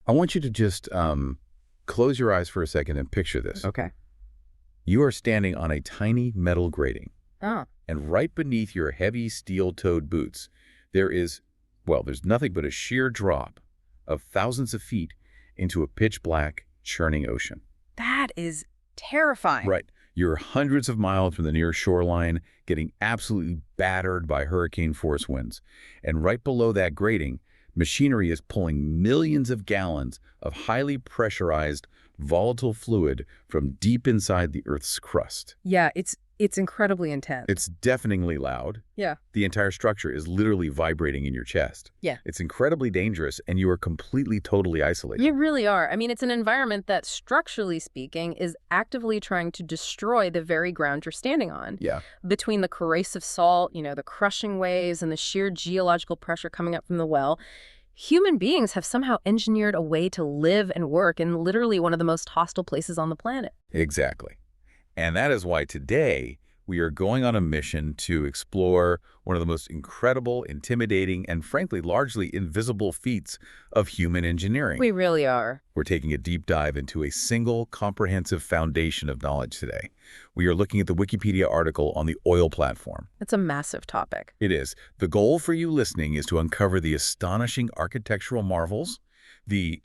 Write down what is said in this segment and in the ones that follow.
I want you to just close your eyes for a second and picture this. Okay. You are standing on a tiny metal grating, Oh. and right beneath your heavy steel-toed boots, there's nothing but a sheer drop of thousands of feet into a pitch-black, churning ocean. That is terrifying. Right. You're hundreds of miles from the near shoreline, getting absolutely battered by hurricane-force winds. And right below that grating, machinery is pulling millions of gallons of highly pressurized, volatile fluid from deep inside the Earth's crust. Yeah, it's incredibly intense. It's deafeningly loud. Yeah. The entire structure is literally vibrating in your chest. Yeah. It's incredibly dangerous, and you are completely, totally isolated. You really are. I mean, it's an environment that, structurally speaking, is actively trying to destroy the very ground you're standing on. Yeah. Between the corrosive salt, the crushing waves, and the sheer geological pressure coming up from the well, human beings have somehow engineered a way to live and work in literally one of the most hostile places on the planet. Exactly. And that is why today we are going on a mission to explore one of the most incredible, intimidating, and frankly, largely invisible feats of human engineering. We really are. We're taking a deep dive into a single, comprehensive foundation of knowledge today. We are looking at the Wikipedia article on the oil platform. It's a massive topic. It is. The goal for you listening is to uncover the astonishing architectural marvels, the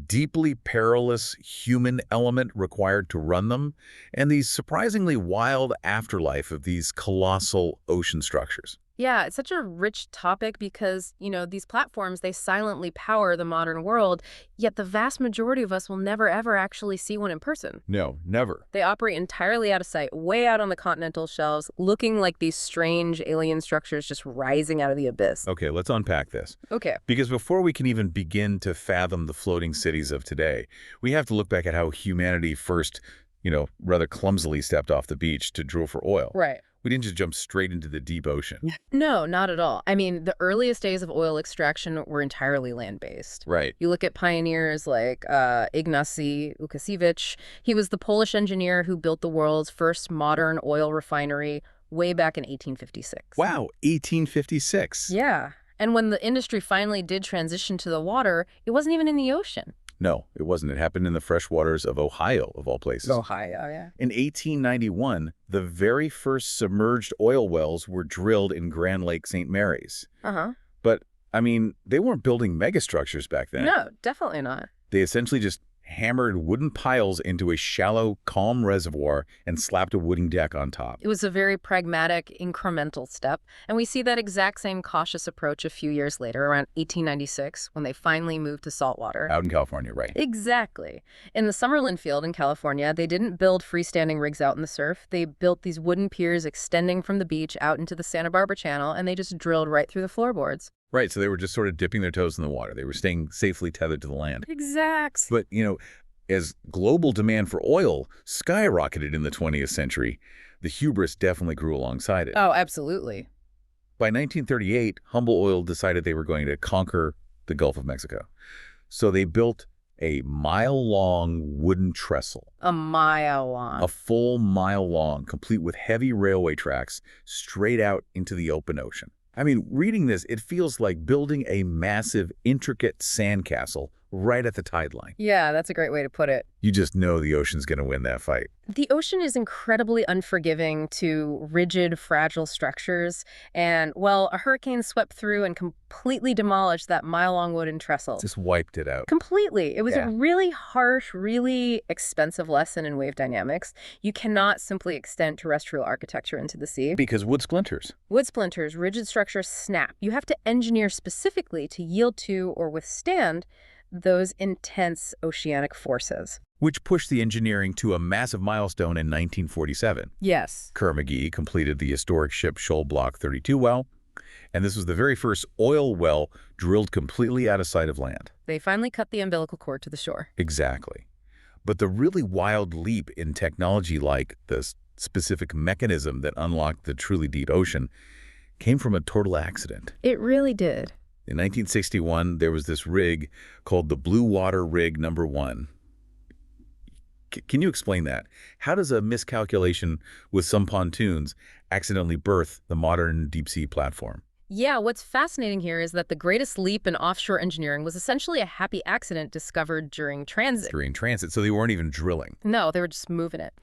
deeply perilous human element required to run them, and the surprisingly wild afterlife of these colossal ocean structures. Yeah, it's such a rich topic because, these platforms, they silently power the modern world, yet the vast majority of us will never, ever actually see one in person. No, never. They operate entirely out of sight, way out on the continental shelves, looking like these strange alien structures just rising out of the abyss. Okay, let's unpack this. Okay. Because before we can even begin to fathom the floating cities of today, we have to look back at how humanity first, rather clumsily stepped off the beach to drill for oil. Right. We didn't just jump straight into the deep ocean. No, not at all. I mean, the earliest days of oil extraction were entirely land-based. Right. You look at pioneers like Ignacy Łukasiewicz. He was the Polish engineer who built the world's first modern oil refinery way back in 1856. Wow, 1856. Yeah. And when the industry finally did transition to the water, it wasn't even in the ocean. No, it wasn't. It happened in the fresh waters of Ohio, of all places. Ohio, yeah. In 1891, the very first submerged oil wells were drilled in Grand Lake, St. Mary's. Uh-huh. But, they weren't building megastructures back then. No, definitely not. They essentially just hammered wooden piles into a shallow, calm reservoir and slapped a wooden deck on top. It was a very pragmatic, incremental step, and we see that exact same cautious approach a few years later, around 1896, when they finally moved to saltwater. Out in California, right. Exactly. In the Summerlin field in California, they didn't build freestanding rigs out in the surf. They built these wooden piers extending from the beach out into the Santa Barbara Channel, and they just drilled right through the floorboards. Right, so they were just sort of dipping their toes in the water. They were staying safely tethered to the land. Exact. But, as global demand for oil skyrocketed in the 20th century, the hubris definitely grew alongside it. Oh, absolutely. By 1938, Humble Oil decided they were going to conquer the Gulf of Mexico. So they built a mile-long wooden trestle. A mile long. A full mile long, complete with heavy railway tracks straight out into the open ocean. Reading this, it feels like building a massive, intricate sandcastle right at the tide line. Yeah, that's a great way to put it. You just know the ocean's going to win that fight. The ocean is incredibly unforgiving to rigid, fragile structures. And, a hurricane swept through and completely demolished that mile-long wooden trestle. Just wiped it out. Completely. It was a really harsh, really expensive lesson in wave dynamics. You cannot simply extend terrestrial architecture into the sea. Because wood splinters. Wood splinters, rigid structures snap. You have to engineer specifically to yield to or withstand those intense oceanic forces. Which pushed the engineering to a massive milestone in 1947. Yes. Kerr-McGee completed the historic Ship Shoal Block 32 well, and this was the very first oil well drilled completely out of sight of land. They finally cut the umbilical cord to the shore. Exactly. But the really wild leap in technology, like the specific mechanism that unlocked the truly deep ocean, came from a total accident. It really did. In 1961, there was this rig called the Blue Water Rig No. 1. Can you explain that? How does a miscalculation with some pontoons accidentally birth the modern deep-sea platform? Yeah, what's fascinating here is that the greatest leap in offshore engineering was essentially a happy accident discovered during transit. During transit, so they weren't even drilling. No, they were just moving it.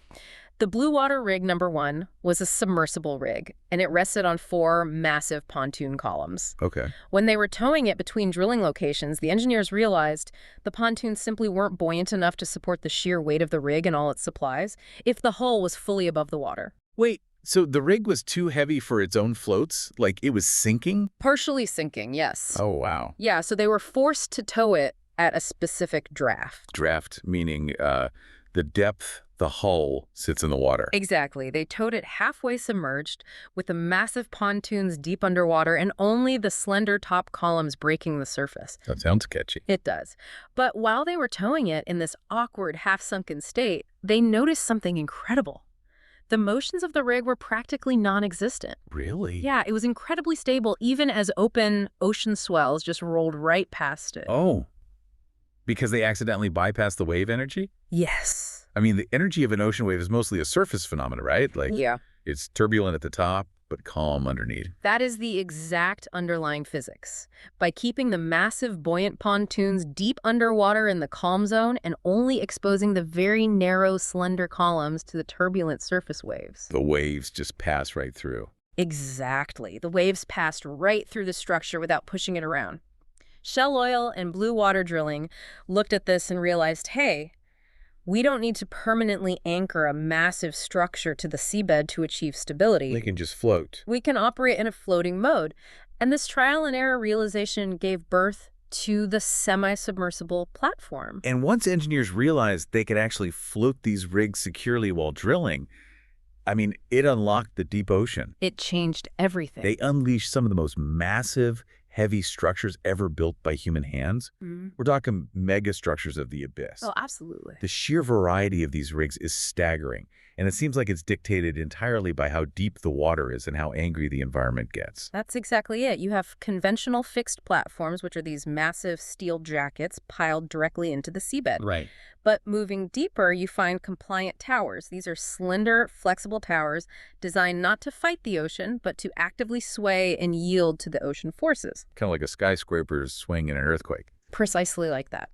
The Blue Water Rig #1 was a submersible rig, and it rested on 4 massive pontoon columns. Okay. When they were towing it between drilling locations, the engineers realized the pontoons simply weren't buoyant enough to support the sheer weight of the rig and all its supplies if the hull was fully above the water. Wait, so the rig was too heavy for its own floats? Like it was sinking? Partially sinking, yes. Oh, wow. Yeah, so they were forced to tow it at a specific draft. Draft, meaning the depth the hull sits in the water. Exactly. They towed it halfway submerged with the massive pontoons deep underwater and only the slender top columns breaking the surface. That sounds catchy. It does. But while they were towing it in this awkward half-sunken state, they noticed something incredible. The motions of the rig were practically non-existent. Really? Yeah, it was incredibly stable even as open ocean swells just rolled right past it. Oh, because they accidentally bypassed the wave energy? Yes. I mean, the energy of an ocean wave is mostly a surface phenomenon, right? Like, Yeah. it's turbulent at the top, but calm underneath. That is the exact underlying physics. By keeping the massive buoyant pontoons deep underwater in the calm zone and only exposing the very narrow, slender columns to the turbulent surface waves. The waves just pass right through. Exactly. The waves passed right through the structure without pushing it around. Shell Oil and Blue Water Drilling looked at this and realized, hey, we don't need to permanently anchor a massive structure to the seabed to achieve stability. They can just float. We can operate in a floating mode. And this trial and error realization gave birth to the semi-submersible platform. And once engineers realized they could actually float these rigs securely while drilling, I mean, it unlocked the deep ocean. It changed everything. They unleashed some of the most massive, heavy structures ever built by human hands. We're talking mega structures of the abyss. Oh, absolutely. The sheer variety of these rigs is staggering, and it seems like it's dictated entirely by how deep the water is and how angry the environment gets. That's exactly it. You have conventional fixed platforms, which are these massive steel jackets piled directly into the seabed. Right. But moving deeper, you find compliant towers. These are slender, flexible towers designed not to fight the ocean, but to actively sway and yield to the ocean forces. Kind of like a skyscraper's swing in an earthquake. Precisely like that.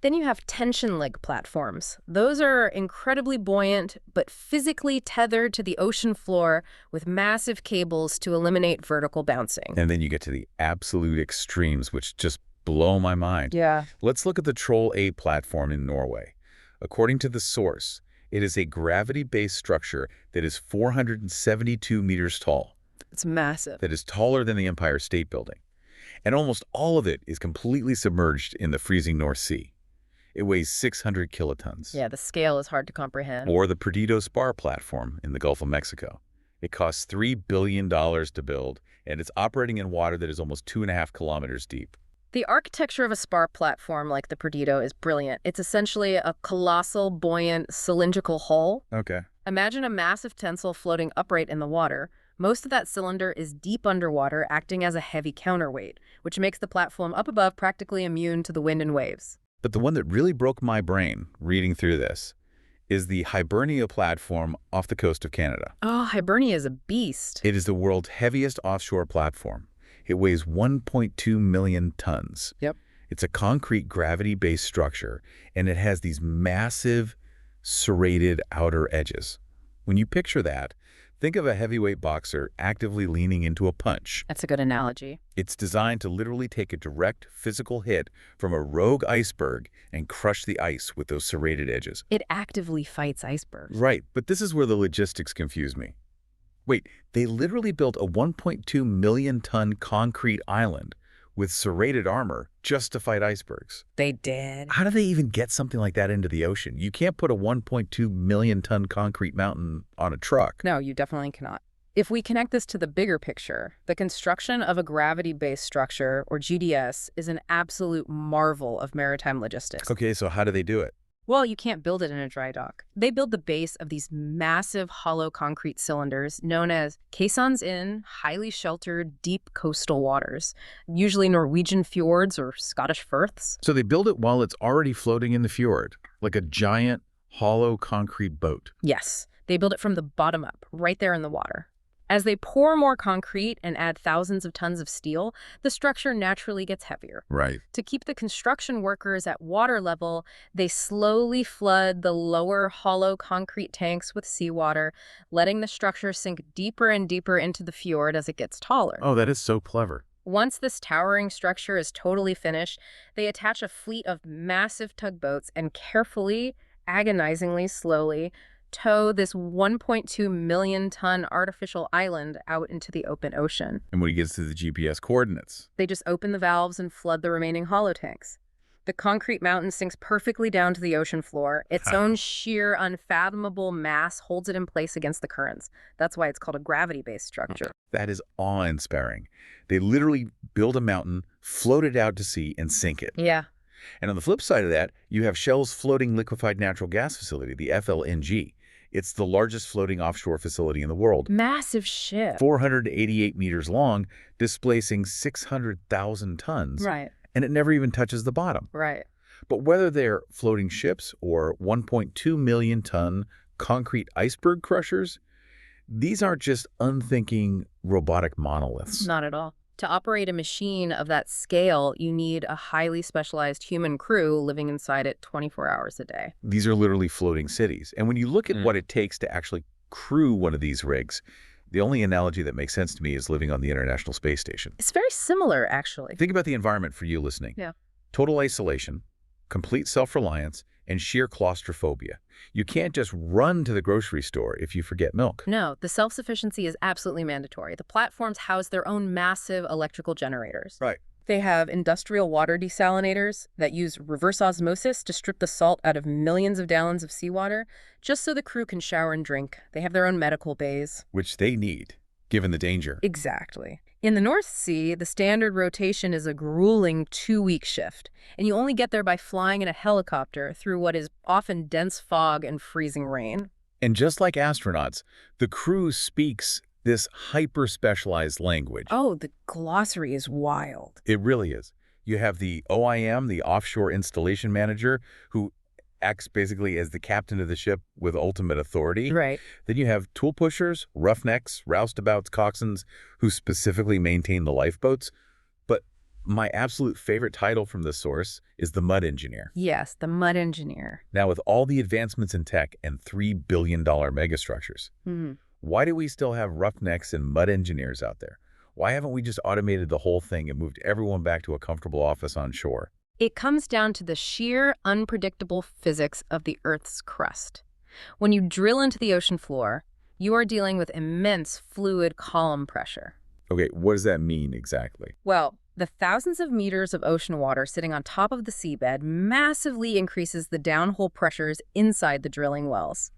Then you have tension leg platforms. Those are incredibly buoyant, but physically tethered to the ocean floor with massive cables to eliminate vertical bouncing. And then you get to the absolute extremes, which just blow my mind. Yeah. Let's look at the Troll A platform in Norway. According to the source, it is a gravity-based structure that is 472 meters tall. It's massive. That is taller than the Empire State Building. And almost all of it is completely submerged in the freezing North Sea. It weighs 600 kilotons. Yeah, the scale is hard to comprehend. Or the Perdido Spar platform in the Gulf of Mexico. It costs $3 billion to build, and it's operating in water that is almost 2.5 kilometers deep. The architecture of a spar platform like the Perdido is brilliant. It's essentially a colossal, buoyant, cylindrical hull. Okay. Imagine a massive tensile floating upright in the water. Most of that cylinder is deep underwater, acting as a heavy counterweight, which makes the platform up above practically immune to the wind and waves. But the one that really broke my brain reading through this is the Hibernia platform off the coast of Canada. Oh, Hibernia is a beast. It is the world's heaviest offshore platform. It weighs 1.2 million tons. Yep. It's a concrete gravity-based structure, and it has these massive serrated outer edges. When you picture that, think of a heavyweight boxer actively leaning into a punch. That's a good analogy. It's designed to literally take a direct physical hit from a rogue iceberg and crush the ice with those serrated edges. It actively fights icebergs. Right, but this is where the logistics confuse me. Wait, they literally built a 1.2 million ton concrete island with serrated armor just to fight icebergs. They did. How do they even get something like that into the ocean? You can't put a 1.2 million ton concrete mountain on a truck. No, you definitely cannot. If we connect this to the bigger picture, the construction of a gravity-based structure, or GDS, is an absolute marvel of maritime logistics. Okay, so how do they do it? Well, you can't build it in a dry dock. They build the base of these massive hollow concrete cylinders known as caissons in highly sheltered, deep coastal waters, usually Norwegian fjords or Scottish firths. So they build it while it's already floating in the fjord, like a giant, hollow concrete boat. Yes, they build it from the bottom up, right there in the water. As they pour more concrete and add thousands of tons of steel, the structure naturally gets heavier. Right. To keep the construction workers at water level, they slowly flood the lower hollow concrete tanks with seawater, letting the structure sink deeper and deeper into the fjord as it gets taller. Oh, that is so clever. Once this towering structure is totally finished, they attach a fleet of massive tugboats and carefully, agonizingly slowly, tow this 1.2 million ton artificial island out into the open ocean. And when he gets to the GPS coordinates? They just open the valves and flood the remaining hollow tanks. The concrete mountain sinks perfectly down to the ocean floor. Its own sheer, unfathomable mass holds it in place against the currents. That's why it's called a gravity-based structure. That is awe-inspiring. They literally build a mountain, float it out to sea, and sink it. Yeah. And on the flip side of that, you have Shell's floating liquefied natural gas facility, the FLNG. It's the largest floating offshore facility in the world. Massive ship. 488 meters long, displacing 600,000 tons. Right. And it never even touches the bottom. Right. But whether they're floating ships or 1.2 million ton concrete iceberg crushers, these aren't just unthinking robotic monoliths. Not at all. To operate a machine of that scale, you need a highly specialized human crew living inside it 24 hours a day. These are literally floating cities. And when you look at what it takes to actually crew one of these rigs, the only analogy that makes sense to me is living on the International Space Station. It's very similar, actually. Think about the environment for you listening. Yeah. Total isolation, complete self-reliance, and sheer claustrophobia. You can't just run to the grocery store if you forget milk. No, the self-sufficiency is absolutely mandatory. The platforms house their own massive electrical generators. Right. They have industrial water desalinators that use reverse osmosis to strip the salt out of millions of gallons of seawater, just so the crew can shower and drink. They have their own medical bays. Which they need, given the danger. Exactly. In the North Sea, the standard rotation is a grueling 2-week shift, and you only get there by flying in a helicopter through what is often dense fog and freezing rain. And just like astronauts, the crew speaks this hyper-specialized language. Oh, the glossary is wild. It really is. You have the OIM, the Offshore Installation Manager, who acts basically as the captain of the ship with ultimate authority. Right. Then you have tool pushers, roughnecks, roustabouts, coxswains, who specifically maintain the lifeboats. But my absolute favorite title from this source is the mud engineer. Yes, the mud engineer. Now, with all the advancements in tech and $3 billion megastructures, why do we still have roughnecks and mud engineers out there? Why haven't we just automated the whole thing and moved everyone back to a comfortable office on shore? It comes down to the sheer, unpredictable physics of the Earth's crust. When you drill into the ocean floor, you are dealing with immense fluid column pressure. Okay, what does that mean exactly? Well, the thousands of meters of ocean water sitting on top of the seabed massively increases the downhole pressures inside the drilling wells.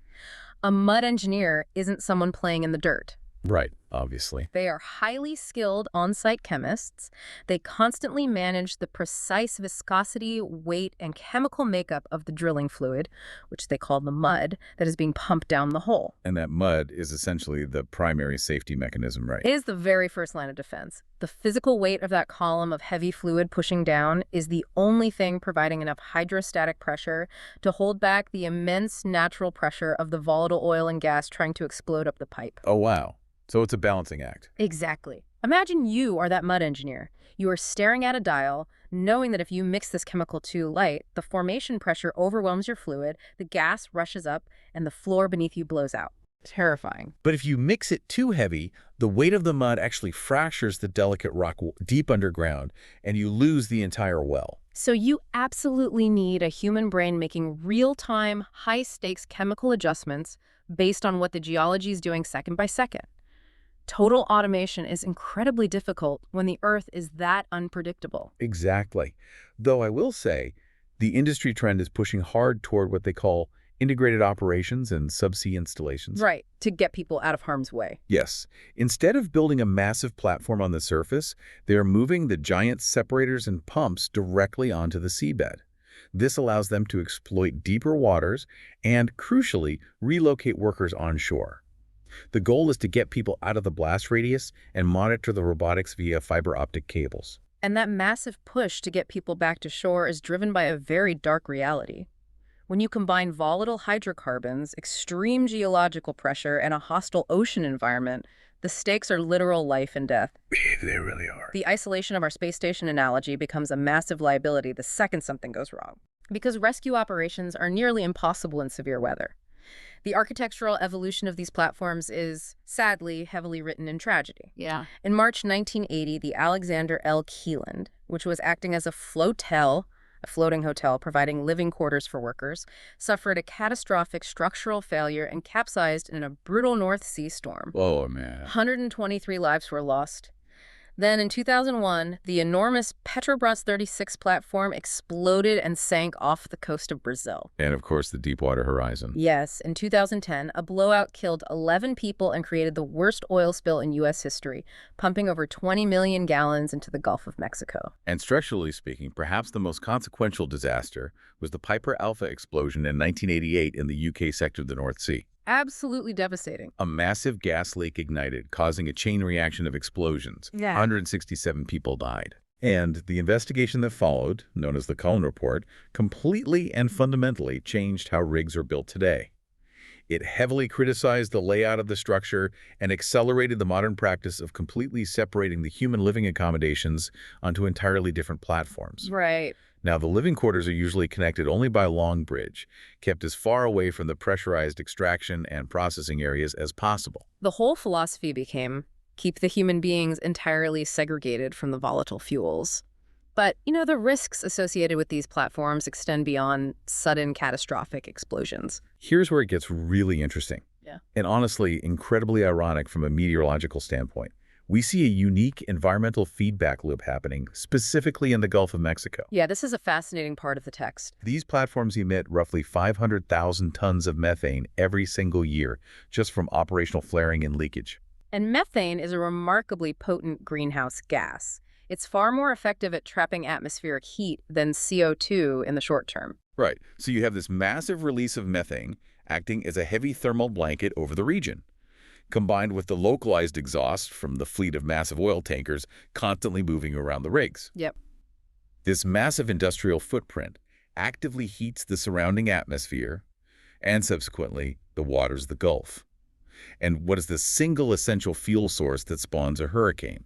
A mud engineer isn't someone playing in the dirt. Right, obviously. They are highly skilled on-site chemists. They constantly manage the precise viscosity, weight, and chemical makeup of the drilling fluid, which they call the mud, that is being pumped down the hole. And that mud is essentially the primary safety mechanism, right? It is the very first line of defense. The physical weight of that column of heavy fluid pushing down is the only thing providing enough hydrostatic pressure to hold back the immense natural pressure of the volatile oil and gas trying to explode up the pipe. Oh, wow. So it's a balancing act. Exactly. Imagine you are that mud engineer. You are staring at a dial, knowing that if you mix this chemical too light, the formation pressure overwhelms your fluid, the gas rushes up, and the floor beneath you blows out. Terrifying. But if you mix it too heavy, the weight of the mud actually fractures the delicate rock deep underground, and you lose the entire well. So you absolutely need a human brain making real-time, high-stakes chemical adjustments based on what the geology is doing second by second. Total automation is incredibly difficult when the Earth is that unpredictable. Exactly. Though I will say, the industry trend is pushing hard toward what they call integrated operations and subsea installations. Right, to get people out of harm's way. Yes. Instead of building a massive platform on the surface, they are moving the giant separators and pumps directly onto the seabed. This allows them to exploit deeper waters and, crucially, relocate workers onshore. The goal is to get people out of the blast radius and monitor the robotics via fiber optic cables. And that massive push to get people back to shore is driven by a very dark reality. When you combine volatile hydrocarbons, extreme geological pressure, and a hostile ocean environment, The stakes are literal life and death. They really are. The isolation of our space station analogy becomes a massive liability the second something goes wrong, because rescue operations are nearly impossible in severe weather. The architectural evolution of these platforms is, sadly, heavily written in tragedy. Yeah. In March 1980, the Alexander L. Keeland, which was acting as a floating hotel providing living quarters for workers, suffered a catastrophic structural failure and capsized in a brutal North Sea storm. Oh, man. 123 lives were lost. Then in 2001, the enormous Petrobras 36 platform exploded and sank off the coast of Brazil. And, of course, the Deepwater Horizon. Yes, in 2010, a blowout killed 11 people and created the worst oil spill in U.S. history, pumping over 20 million gallons into the Gulf of Mexico. And structurally speaking, perhaps the most consequential disaster was the Piper Alpha explosion in 1988 in the UK sector of the North Sea. Absolutely devastating. A massive gas leak ignited, causing a chain reaction of explosions. Yeah. 167 people died. And the investigation that followed, known as the Cullen Report, completely and fundamentally changed how rigs are built today. It heavily criticized the layout of the structure and accelerated the modern practice of completely separating the human living accommodations onto entirely different platforms. Right. Now, the living quarters are usually connected only by a long bridge, kept as far away from the pressurized extraction and processing areas as possible. The whole philosophy became keep the human beings entirely segregated from the volatile fuels. But, the risks associated with these platforms extend beyond sudden catastrophic explosions. Here's where it gets really interesting. Yeah. And honestly, incredibly ironic from a meteorological standpoint. We see a unique environmental feedback loop happening specifically in the Gulf of Mexico. Yeah, this is a fascinating part of the text. These platforms emit roughly 500,000 tons of methane every single year just from operational flaring and leakage. And methane is a remarkably potent greenhouse gas. It's far more effective at trapping atmospheric heat than CO2 in the short term. Right. So you have this massive release of methane acting as a heavy thermal blanket over the region, combined with the localized exhaust from the fleet of massive oil tankers constantly moving around the rigs. Yep. This massive industrial footprint actively heats the surrounding atmosphere and subsequently the waters of the Gulf. And what is the single essential fuel source that spawns a hurricane?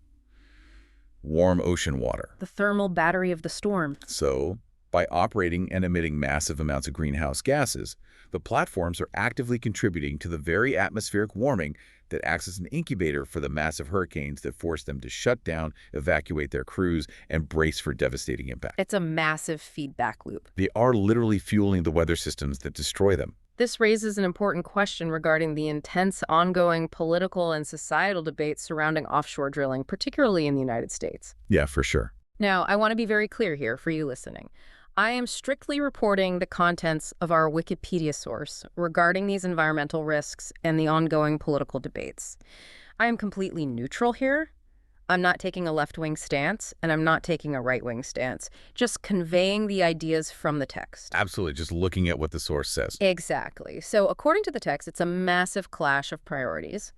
Warm ocean water. The thermal battery of the storm. So, by operating and emitting massive amounts of greenhouse gases, the platforms are actively contributing to the very atmospheric warming that acts as an incubator for the massive hurricanes that force them to shut down, evacuate their crews, and brace for devastating impact. It's a massive feedback loop. They are literally fueling the weather systems that destroy them. This raises an important question regarding the intense ongoing political and societal debates surrounding offshore drilling, particularly in the United States. Yeah, for sure. Now, I want to be very clear here for you listening. I am strictly reporting the contents of our Wikipedia source regarding these environmental risks and the ongoing political debates. I am completely neutral here. I'm not taking a left-wing stance, and I'm not taking a right-wing stance, just conveying the ideas from the text. Absolutely, just looking at what the source says. Exactly. So according to the text, it's a massive clash of priorities.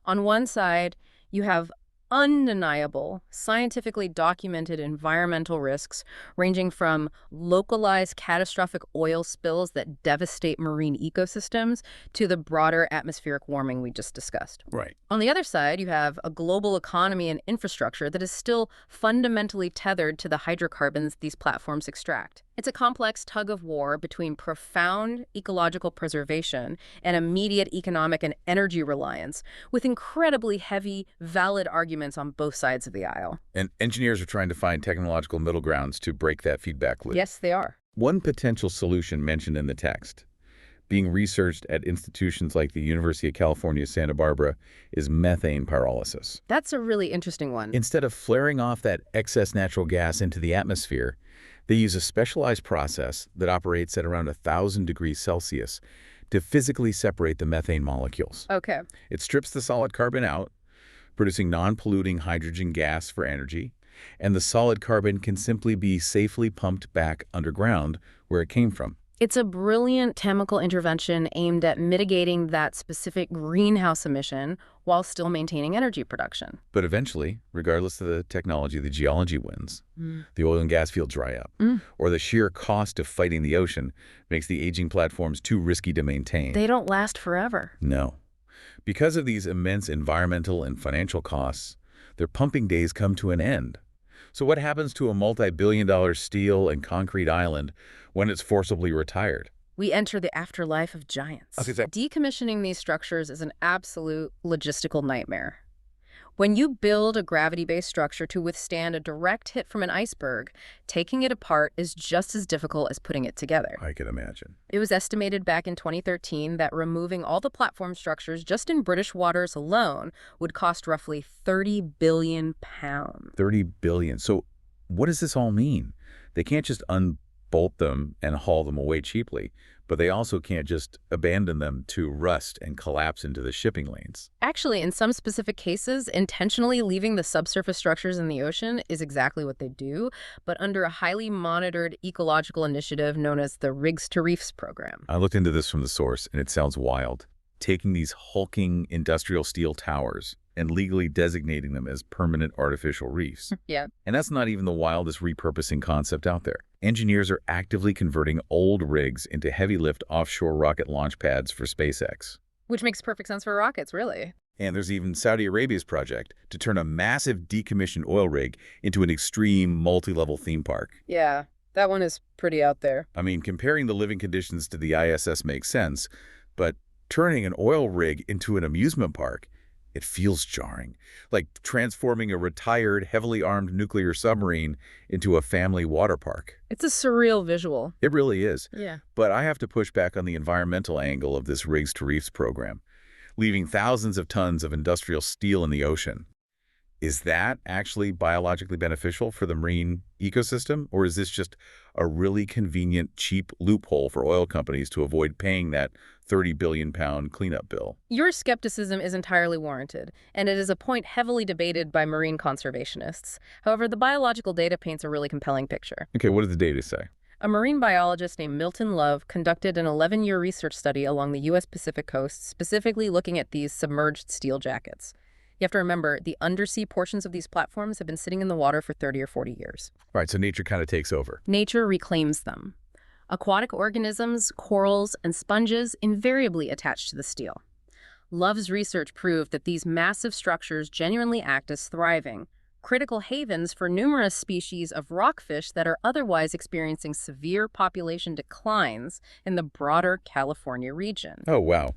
On one side, you have undeniable, scientifically documented environmental risks ranging from localized catastrophic oil spills that devastate marine ecosystems to the broader atmospheric warming we just discussed. Right. On the other side, you have a global economy and infrastructure that is still fundamentally tethered to the hydrocarbons these platforms extract. It's a complex tug of war between profound ecological preservation and immediate economic and energy reliance, with incredibly heavy, valid arguments on both sides of the aisle. And engineers are trying to find technological middle grounds to break that feedback loop. Yes, they are. One potential solution mentioned in the text, being researched at institutions like the University of California, Santa Barbara, is methane pyrolysis. That's a really interesting one. Instead of flaring off that excess natural gas into the atmosphere, they use a specialized process that operates at around 1,000 degrees Celsius to physically separate the methane molecules. Okay. It strips the solid carbon out, producing non-polluting hydrogen gas for energy, and the solid carbon can simply be safely pumped back underground where it came from. It's a brilliant chemical intervention aimed at mitigating that specific greenhouse emission while still maintaining energy production. But eventually, regardless of the technology, the geology wins. The oil and gas fields dry up, or the sheer cost of fighting the ocean makes the aging platforms too risky to maintain. They don't last forever. No. Because of these immense environmental and financial costs, their pumping days come to an end. So what happens to a multi-billion-dollar steel and concrete island when it's forcibly retired? We enter the afterlife of giants. Okay, so Decommissioning these structures is an absolute logistical nightmare. When you build a gravity-based structure to withstand a direct hit from an iceberg, taking it apart is just as difficult as putting it together. I can imagine. It was estimated back in 2013 that removing all the platform structures just in British waters alone would cost roughly 30 billion pounds. 30 billion. So what does this all mean? They can't just unbolt them and haul them away cheaply, but they also can't just abandon them to rust and collapse into the shipping lanes. Actually, in some specific cases, intentionally leaving the subsurface structures in the ocean is exactly what they do, but under a highly monitored ecological initiative known as the Rigs to Reefs program. I looked into this from the source, and it sounds wild. Taking these hulking industrial steel towers and legally designating them as permanent artificial reefs. Yeah. And that's not even the wildest repurposing concept out there. Engineers are actively converting old rigs into heavy-lift offshore rocket launch pads for SpaceX. Which makes perfect sense for rockets, really. And there's even Saudi Arabia's project to turn a massive decommissioned oil rig into an extreme multi-level theme park. Yeah, that one is pretty out there. I mean, comparing the living conditions to the ISS makes sense, but turning an oil rig into an amusement park, it feels jarring. Like transforming a retired, heavily armed nuclear submarine into a family water park. It's a surreal visual. It really is. Yeah. But I have to push back on the environmental angle of this Rigs to Reefs program, leaving thousands of tons of industrial steel in the ocean. Is that actually biologically beneficial for the marine ecosystem, or is this just a really convenient, cheap loophole for oil companies to avoid paying that 30 billion pound cleanup bill? Your skepticism is entirely warranted, and it is a point heavily debated by marine conservationists. However, the biological data paints a really compelling picture. Okay, what does the data say? A marine biologist named Milton Love conducted an 11-year research study along the U.S. Pacific coast, specifically looking at these submerged steel jackets. You have to remember, the undersea portions of these platforms have been sitting in the water for 30 or 40 years. Right, so nature kind of takes over. Nature reclaims them. Aquatic organisms, corals, and sponges invariably attach to the steel. Love's research proved that these massive structures genuinely act as thriving, critical havens for numerous species of rockfish that are otherwise experiencing severe population declines in the broader California region. Oh, wow.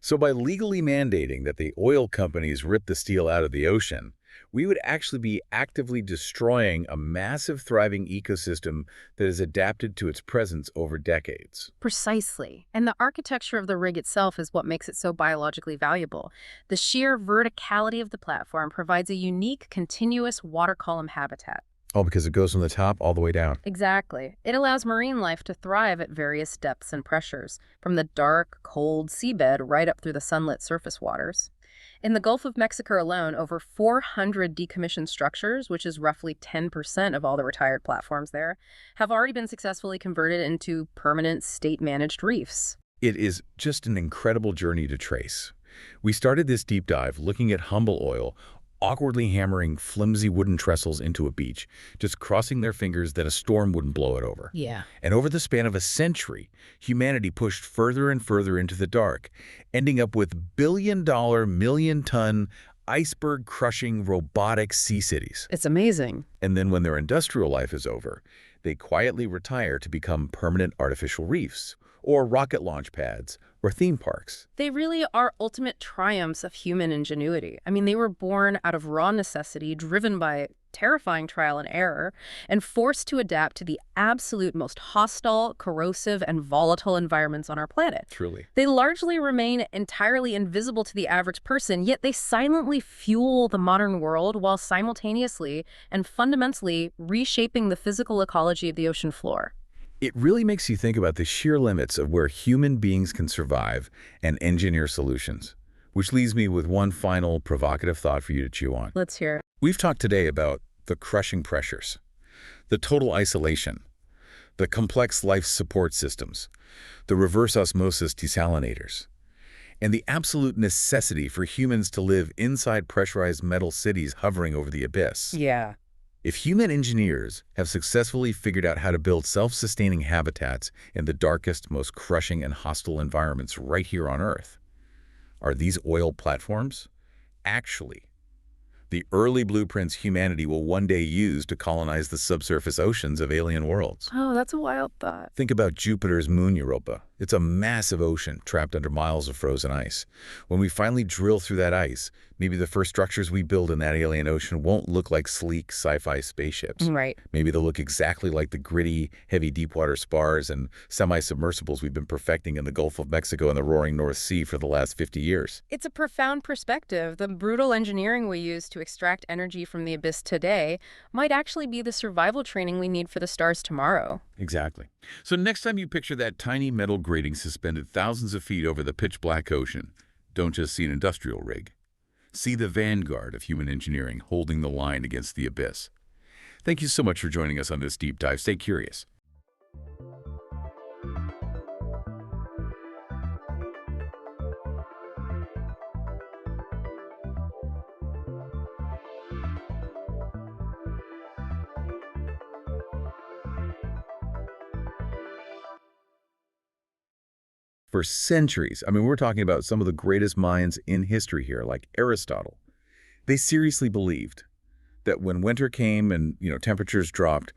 So by legally mandating that the oil companies rip the steel out of the ocean, we would actually be actively destroying a massive thriving ecosystem that has adapted to its presence over decades. Precisely. And the architecture of the rig itself is what makes it so biologically valuable. The sheer verticality of the platform provides a unique, continuous water column habitat. Oh, because it goes from the top all the way down. Exactly. It allows marine life to thrive at various depths and pressures, from the dark, cold seabed right up through the sunlit surface waters. In the Gulf of Mexico alone, over 400 decommissioned structures, which is roughly 10% of all the retired platforms there, have already been successfully converted into permanent state-managed reefs. It is just an incredible journey to trace. We started this deep dive looking at Humble Oil, awkwardly hammering flimsy wooden trestles into a beach, just crossing their fingers that a storm wouldn't blow it over. Yeah. And over the span of a century, humanity pushed further and further into the dark, ending up with billion-dollar, million-ton, iceberg-crushing robotic sea cities. It's amazing. And then when their industrial life is over, they quietly retire to become permanent artificial reefs, or rocket launch pads, or theme parks. They really are ultimate triumphs of human ingenuity. I mean, they were born out of raw necessity, driven by terrifying trial and error, and forced to adapt to the absolute most hostile, corrosive, and volatile environments on our planet. Truly. They largely remain entirely invisible to the average person, yet they silently fuel the modern world while simultaneously and fundamentally reshaping the physical ecology of the ocean floor. It really makes you think about the sheer limits of where human beings can survive and engineer solutions. Which leaves me with one final provocative thought for you to chew on. Let's hear it. We've talked today about the crushing pressures, the total isolation, the complex life support systems, the reverse osmosis desalinators, and the absolute necessity for humans to live inside pressurized metal cities hovering over the abyss. Yeah. If human engineers have successfully figured out how to build self-sustaining habitats in the darkest, most crushing and hostile environments right here on Earth, Are these oil platforms? Actually, the early blueprints humanity will one day use to colonize the subsurface oceans of alien worlds. Oh, that's a wild thought. Think about Jupiter's moon Europa. It's a massive ocean trapped under miles of frozen ice. When we finally drill through that ice, maybe the first structures we build in that alien ocean won't look like sleek sci-fi spaceships. Right. Maybe they'll look exactly like the gritty, heavy deepwater spars and semi-submersibles we've been perfecting in the Gulf of Mexico and the roaring North Sea for the last 50 years. It's a profound perspective. The brutal engineering we use to extract energy from the abyss today might actually be the survival training we need for the stars tomorrow. Exactly. So next time you picture that tiny metal grating suspended thousands of feet over the pitch-black ocean, don't just see an industrial rig. See the vanguard of human engineering holding the line against the abyss. Thank you so much for joining us on this deep dive. Stay curious. For centuries, we're talking about some of the greatest minds in history here, like Aristotle. They seriously believed that when winter came and, temperatures dropped,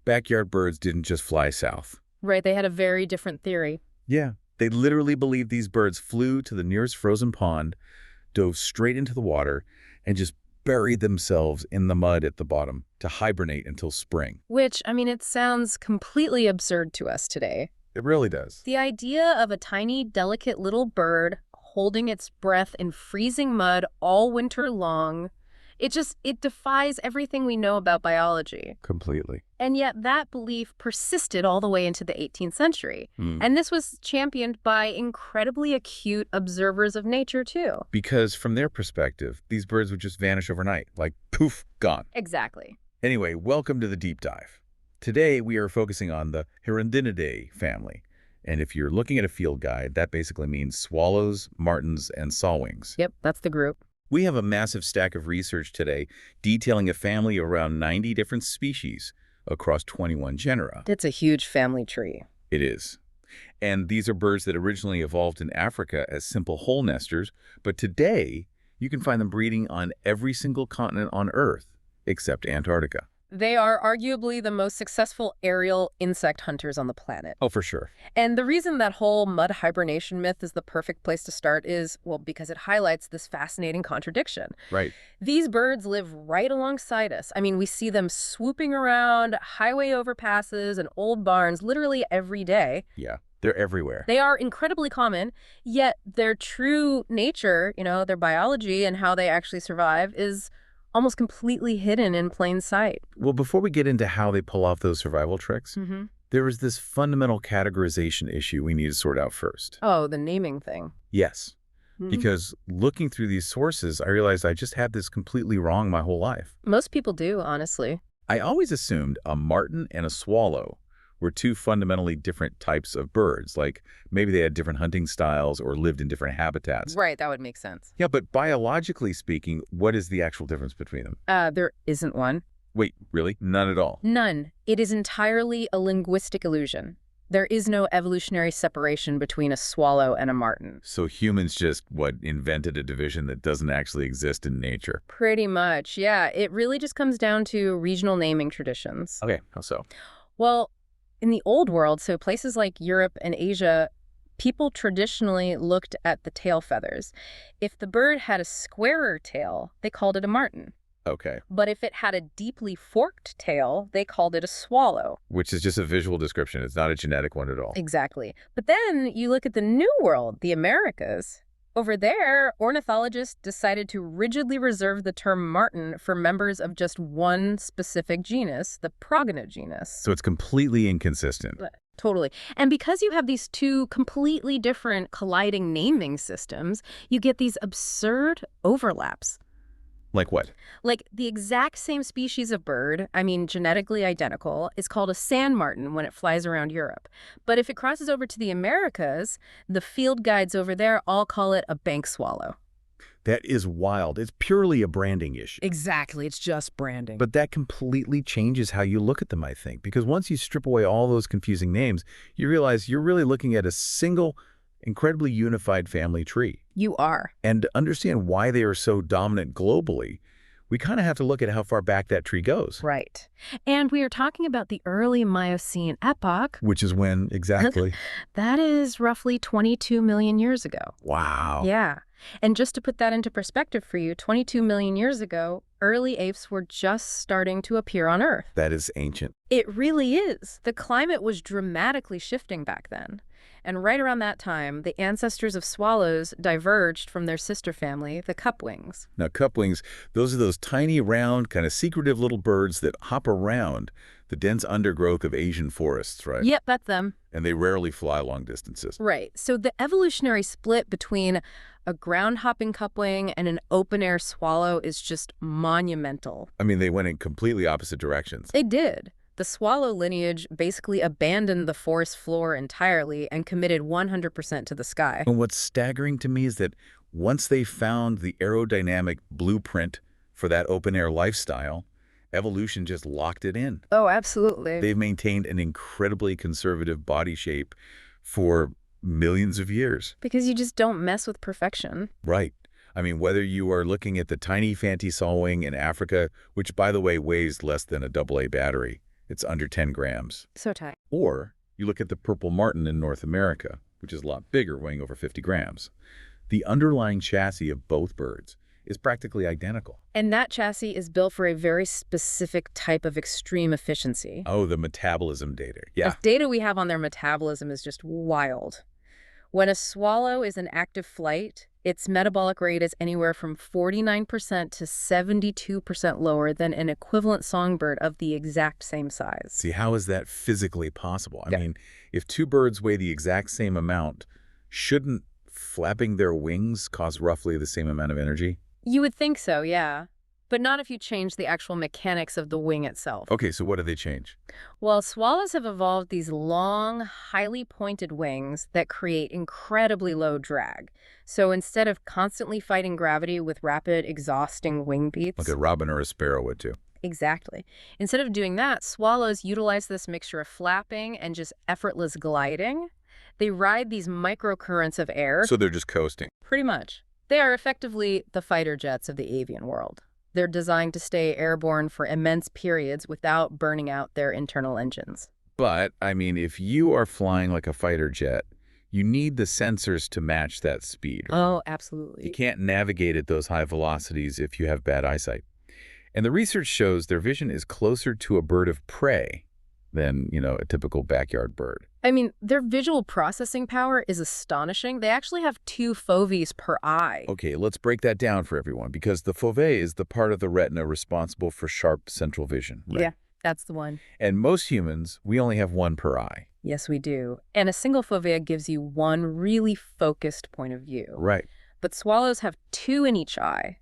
backyard birds didn't just fly south. Right, they had a very different theory. Yeah, they literally believed these birds flew to the nearest frozen pond, dove straight into the water, and just buried themselves in the mud at the bottom to hibernate until spring. Which, it sounds completely absurd to us today. It really does. The idea of a tiny, delicate little bird holding its breath in freezing mud all winter long, it defies everything we know about biology. Completely. And yet that belief persisted all the way into the 18th century. And this was championed by incredibly acute observers of nature, too. Because from their perspective, these birds would just vanish overnight, like poof, gone. Exactly. Anyway, welcome to the deep dive. Today, we are focusing on the Hirundinidae family. And if you're looking at a field guide, that basically means swallows, martins, and sawwings. Yep, that's the group. We have a massive stack of research today detailing a family of around 90 different species across 21 genera. It's a huge family tree. It is. And these are birds that originally evolved in Africa as simple hole nesters, but today you can find them breeding on every single continent on Earth, except Antarctica. They are arguably the most successful aerial insect hunters on the planet. Oh, for sure. And the reason that whole mud hibernation myth is the perfect place to start is, well, because it highlights this fascinating contradiction. Right. These birds live right alongside us. We see them swooping around highway overpasses and old barns literally every day. Yeah, they're everywhere. They are incredibly common, yet their true nature, their biology and how they actually survive is almost completely hidden in plain sight. Well, before we get into how they pull off those survival tricks, there is this fundamental categorization issue we need to sort out first. Oh, the naming thing. Yes, because looking through these sources, I realized I just had this completely wrong my whole life. Most people do, honestly. I always assumed a martin and a swallow were two fundamentally different types of birds, like maybe they had different hunting styles or lived in different habitats. Right, that would make sense. Yeah, but biologically speaking, what is the actual difference between them? There isn't one. Wait, really? None at all? None. It is entirely a linguistic illusion. There is no evolutionary separation between a swallow and a martin. So humans just, invented a division that doesn't actually exist in nature? Pretty much, yeah. It really just comes down to regional naming traditions. Okay, how so? Well, in the old world, so places like Europe and Asia, people traditionally looked at the tail feathers. If the bird had a squarer tail, they called it a martin. Okay. But if it had a deeply forked tail, they called it a swallow. Which is just a visual description. It's not a genetic one at all. Exactly. But then you look at the New World, the Americas. Over there, ornithologists decided to rigidly reserve the term martin for members of just one specific genus, the progynogenus. So it's completely inconsistent. Totally. And because you have these two completely different colliding naming systems, you get these absurd overlaps. Like what? Like the exact same species of bird, genetically identical, is called a sand martin when it flies around Europe. But if it crosses over to the Americas, the field guides over there all call it a bank swallow. That is wild. It's purely a branding issue. Exactly. It's just branding. But that completely changes how you look at them, I think. Because once you strip away all those confusing names, you realize you're really looking at a single incredibly unified family tree. You are. And to understand why they are so dominant globally, we kind of have to look at how far back that tree goes. Right. And we are talking about the early Miocene epoch. Which is when exactly? That is roughly 22 million years ago. Wow. Yeah. And just to put that into perspective for you, 22 million years ago, early apes were just starting to appear on Earth. That is ancient. It really is. The climate was dramatically shifting back then. And right around that time, the ancestors of swallows diverged from their sister family, the cupwings. Now, cupwings, those are those tiny, round, kind of secretive little birds that hop around the dense undergrowth of Asian forests, right? Yep, that's them. And they rarely fly long distances. Right. So the evolutionary split between a ground-hopping cupwing and an open-air swallow is just monumental. I mean, they went in completely opposite directions. They did. The swallow lineage basically abandoned the forest floor entirely and committed 100% to the sky. And what's staggering to me is that once they found the aerodynamic blueprint for that open-air lifestyle, evolution just locked it in. Oh, absolutely. They've maintained an incredibly conservative body shape for millions of years. Because you just don't mess with perfection. Right. I mean, whether you are looking at the tiny fanty sawwing in Africa, which, by the way, weighs less than a AA battery, it's under 10 grams. So tight. Or you look at the purple martin in North America, which is a lot bigger, weighing over 50 grams. The underlying chassis of both birds is practically identical. And that chassis is built for a very specific type of extreme efficiency. Oh, the metabolism data. Yeah. The data we have on their metabolism is just wild. When a swallow is in active flight, its metabolic rate is anywhere from 49% to 72% lower than an equivalent songbird of the exact same size. See, how is that physically possible? I mean, if two birds weigh the exact same amount, shouldn't flapping their wings cause roughly the same amount of energy? You would think so, yeah. But not if you change the actual mechanics of the wing itself. Okay, so what do they change? Well, swallows have evolved these long, highly pointed wings that create incredibly low drag. So instead of constantly fighting gravity with rapid, exhausting wing beats... Like a robin or a sparrow would too. Exactly. Instead of doing that, swallows utilize this mixture of flapping and just effortless gliding. They ride these microcurrents of air. So they're just coasting. Pretty much. They are effectively the fighter jets of the avian world. They're designed to stay airborne for immense periods without burning out their internal engines. But, I mean, if you are flying like a fighter jet, you need the sensors to match that speed. Oh, absolutely. You can't navigate at those high velocities if you have bad eyesight. And the research shows their vision is closer to a bird of prey than, a typical backyard bird. I mean, their visual processing power is astonishing. They actually have 2 foveae per eye. Okay, let's break that down for everyone, because the fovea is the part of the retina responsible for sharp central vision. Right? Yeah, that's the one. And most humans, we only have 1 per eye. Yes, we do. And a single fovea gives you 1 really focused point of view. Right. But swallows have 2 in each eye,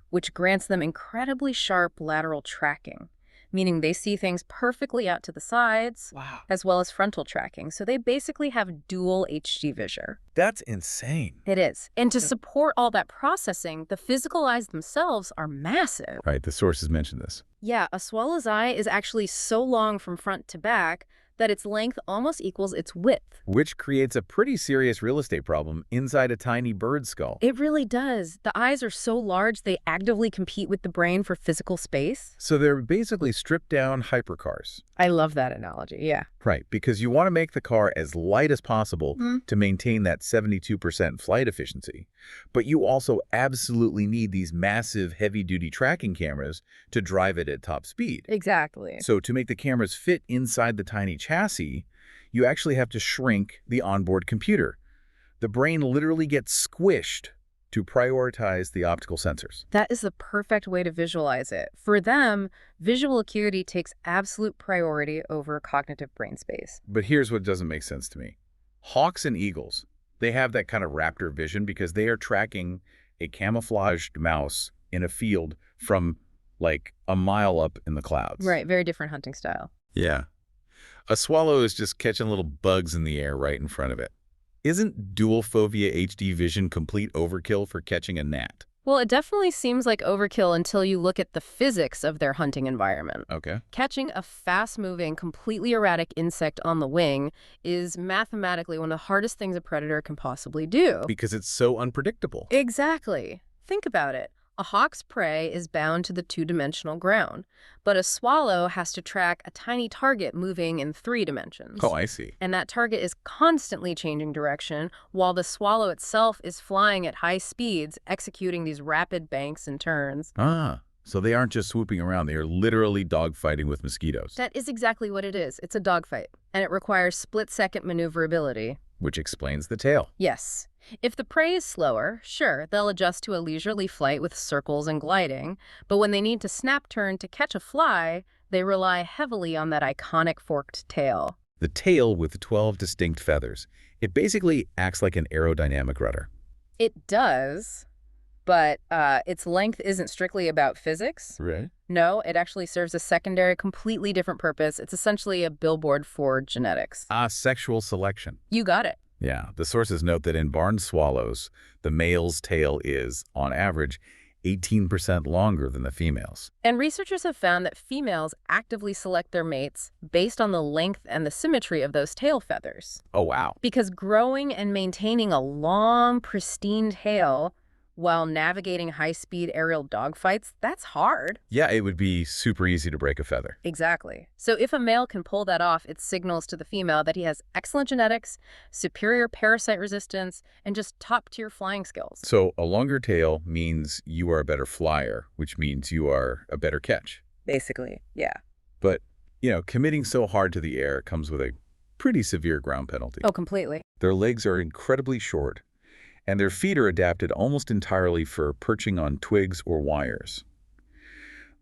which grants them incredibly sharp lateral tracking, meaning they see things perfectly out to the sides, Wow. as well as frontal tracking. So they basically have dual HD vision. That's insane. It is. And to support all that processing, the physical eyes themselves are massive. Right, the sources mentioned this. Yeah, a swallow's eye is actually so long from front to back that its length almost equals its width. Which creates a pretty serious real estate problem inside a tiny bird skull. It really does. The eyes are so large they actively compete with the brain for physical space. So they're basically stripped-down hypercars. I love that analogy, yeah. Right, because you want to make the car as light as possible to maintain that 72% flight efficiency. But you also absolutely need these massive heavy-duty tracking cameras to drive it at top speed. Exactly. So to make the cameras fit inside the tiny chassis, you actually have to shrink the onboard computer. The brain literally gets squished to prioritize the optical sensors. That is the perfect way to visualize it. For them, visual acuity takes absolute priority over cognitive brain space. But here's what doesn't make sense to me. Hawks and eagles, they have that kind of raptor vision because they are tracking a camouflaged mouse in a field from like a mile up in the clouds. Right, very different hunting style. Yeah. A swallow is just catching little bugs in the air right in front of it. Isn't dual fovea HD vision complete overkill for catching a gnat? Well, it definitely seems like overkill until you look at the physics of their hunting environment. Okay. Catching a fast-moving, completely erratic insect on the wing is mathematically one of the hardest things a predator can possibly do. Because it's so unpredictable. Exactly. Think about it. A hawk's prey is bound to the two-dimensional ground, but a swallow has to track a tiny target moving in 3 dimensions. Oh, I see. And that target is constantly changing direction while the swallow itself is flying at high speeds, executing these rapid banks and turns. Ah, so they aren't just swooping around. They are literally dogfighting with mosquitoes. That is exactly what it is. It's a dogfight, and it requires split-second maneuverability. Which explains the tail. Yes. If the prey is slower, sure, they'll adjust to a leisurely flight with circles and gliding, but when they need to snap turn to catch a fly, they rely heavily on that iconic forked tail. The tail with 12 distinct feathers. It basically acts like an aerodynamic rudder. It does, but its length isn't strictly about physics. Right. No, it actually serves a secondary, completely different purpose. It's essentially a billboard for genetics. Sexual selection. You got it. Yeah, the sources note that in barn swallows, the male's tail is, on average, 18% longer than the female's. And researchers have found that females actively select their mates based on the length and the symmetry of those tail feathers. Oh, wow. Because growing and maintaining a long, pristine tail while navigating high-speed aerial dogfights, that's hard. Yeah, it would be super easy to break a feather. Exactly. So if a male can pull that off, it signals to the female that he has excellent genetics, superior parasite resistance, and just top-tier flying skills. So a longer tail means you are a better flyer, which means you are a better catch. Basically, yeah. But, committing so hard to the air comes with a pretty severe ground penalty. Oh, completely. Their legs are incredibly short, and their feet are adapted almost entirely for perching on twigs or wires.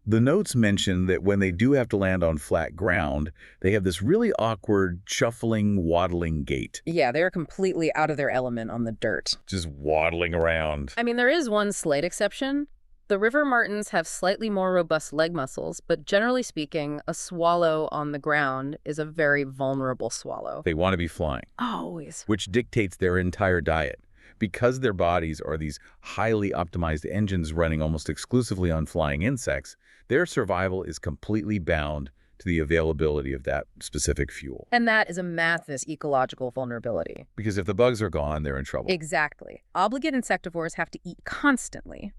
The notes mention that when they do have to land on flat ground, they have this really awkward, shuffling, waddling gait. Yeah, they're completely out of their element on the dirt. Just waddling around. I mean, there is one slight exception. The river martins have slightly more robust leg muscles, but generally speaking, a swallow on the ground is a very vulnerable swallow. They want to be flying. Always. Which dictates their entire diet. Because their bodies are these highly optimized engines running almost exclusively on flying insects, their survival is completely bound to the availability of that specific fuel. And that is a massive ecological vulnerability. Because if the bugs are gone, they're in trouble. Exactly. Obligate insectivores have to eat constantly.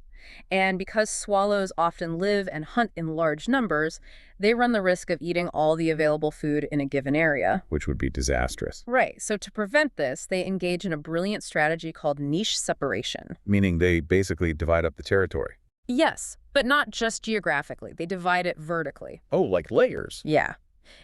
And because swallows often live and hunt in large numbers, they run the risk of eating all the available food in a given area. Which would be disastrous. Right. So to prevent this, they engage in a brilliant strategy called niche separation. Meaning they basically divide up the territory. Yes, but not just geographically. They divide it vertically. Oh, like layers. Yeah.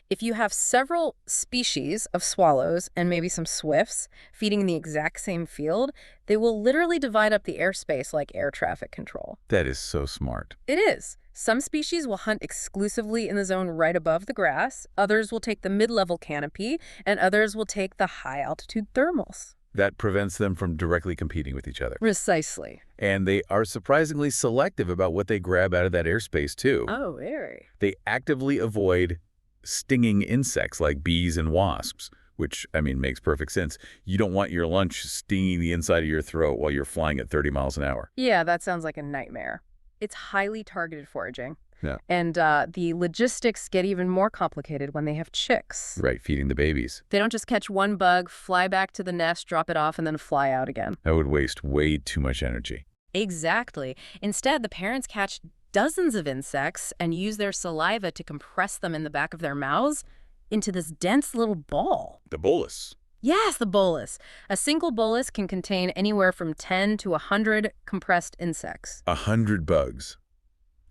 If you have several species of swallows and maybe some swifts feeding in the exact same field, they will literally divide up the airspace like air traffic control. That is so smart. It is. Some species will hunt exclusively in the zone right above the grass, others will take the mid-level canopy, and others will take the high-altitude thermals. That prevents them from directly competing with each other. Precisely. And they are surprisingly selective about what they grab out of that airspace, too. Oh, very. They actively avoid stinging insects like bees and wasps, which, makes perfect sense. You don't want your lunch stinging the inside of your throat while you're flying at 30 miles an hour. Yeah, that sounds like a nightmare. It's highly targeted foraging. Yeah. And the logistics get even more complicated when they have chicks. Right, feeding the babies. They don't just catch one bug, fly back to the nest, drop it off, and then fly out again. That would waste way too much energy. Exactly. Instead, the parents catch dozens of insects and use their saliva to compress them in the back of their mouths into this dense little ball. The bolus. Yes, the bolus. A single bolus can contain anywhere from 10 to 100 compressed insects. 100 bugs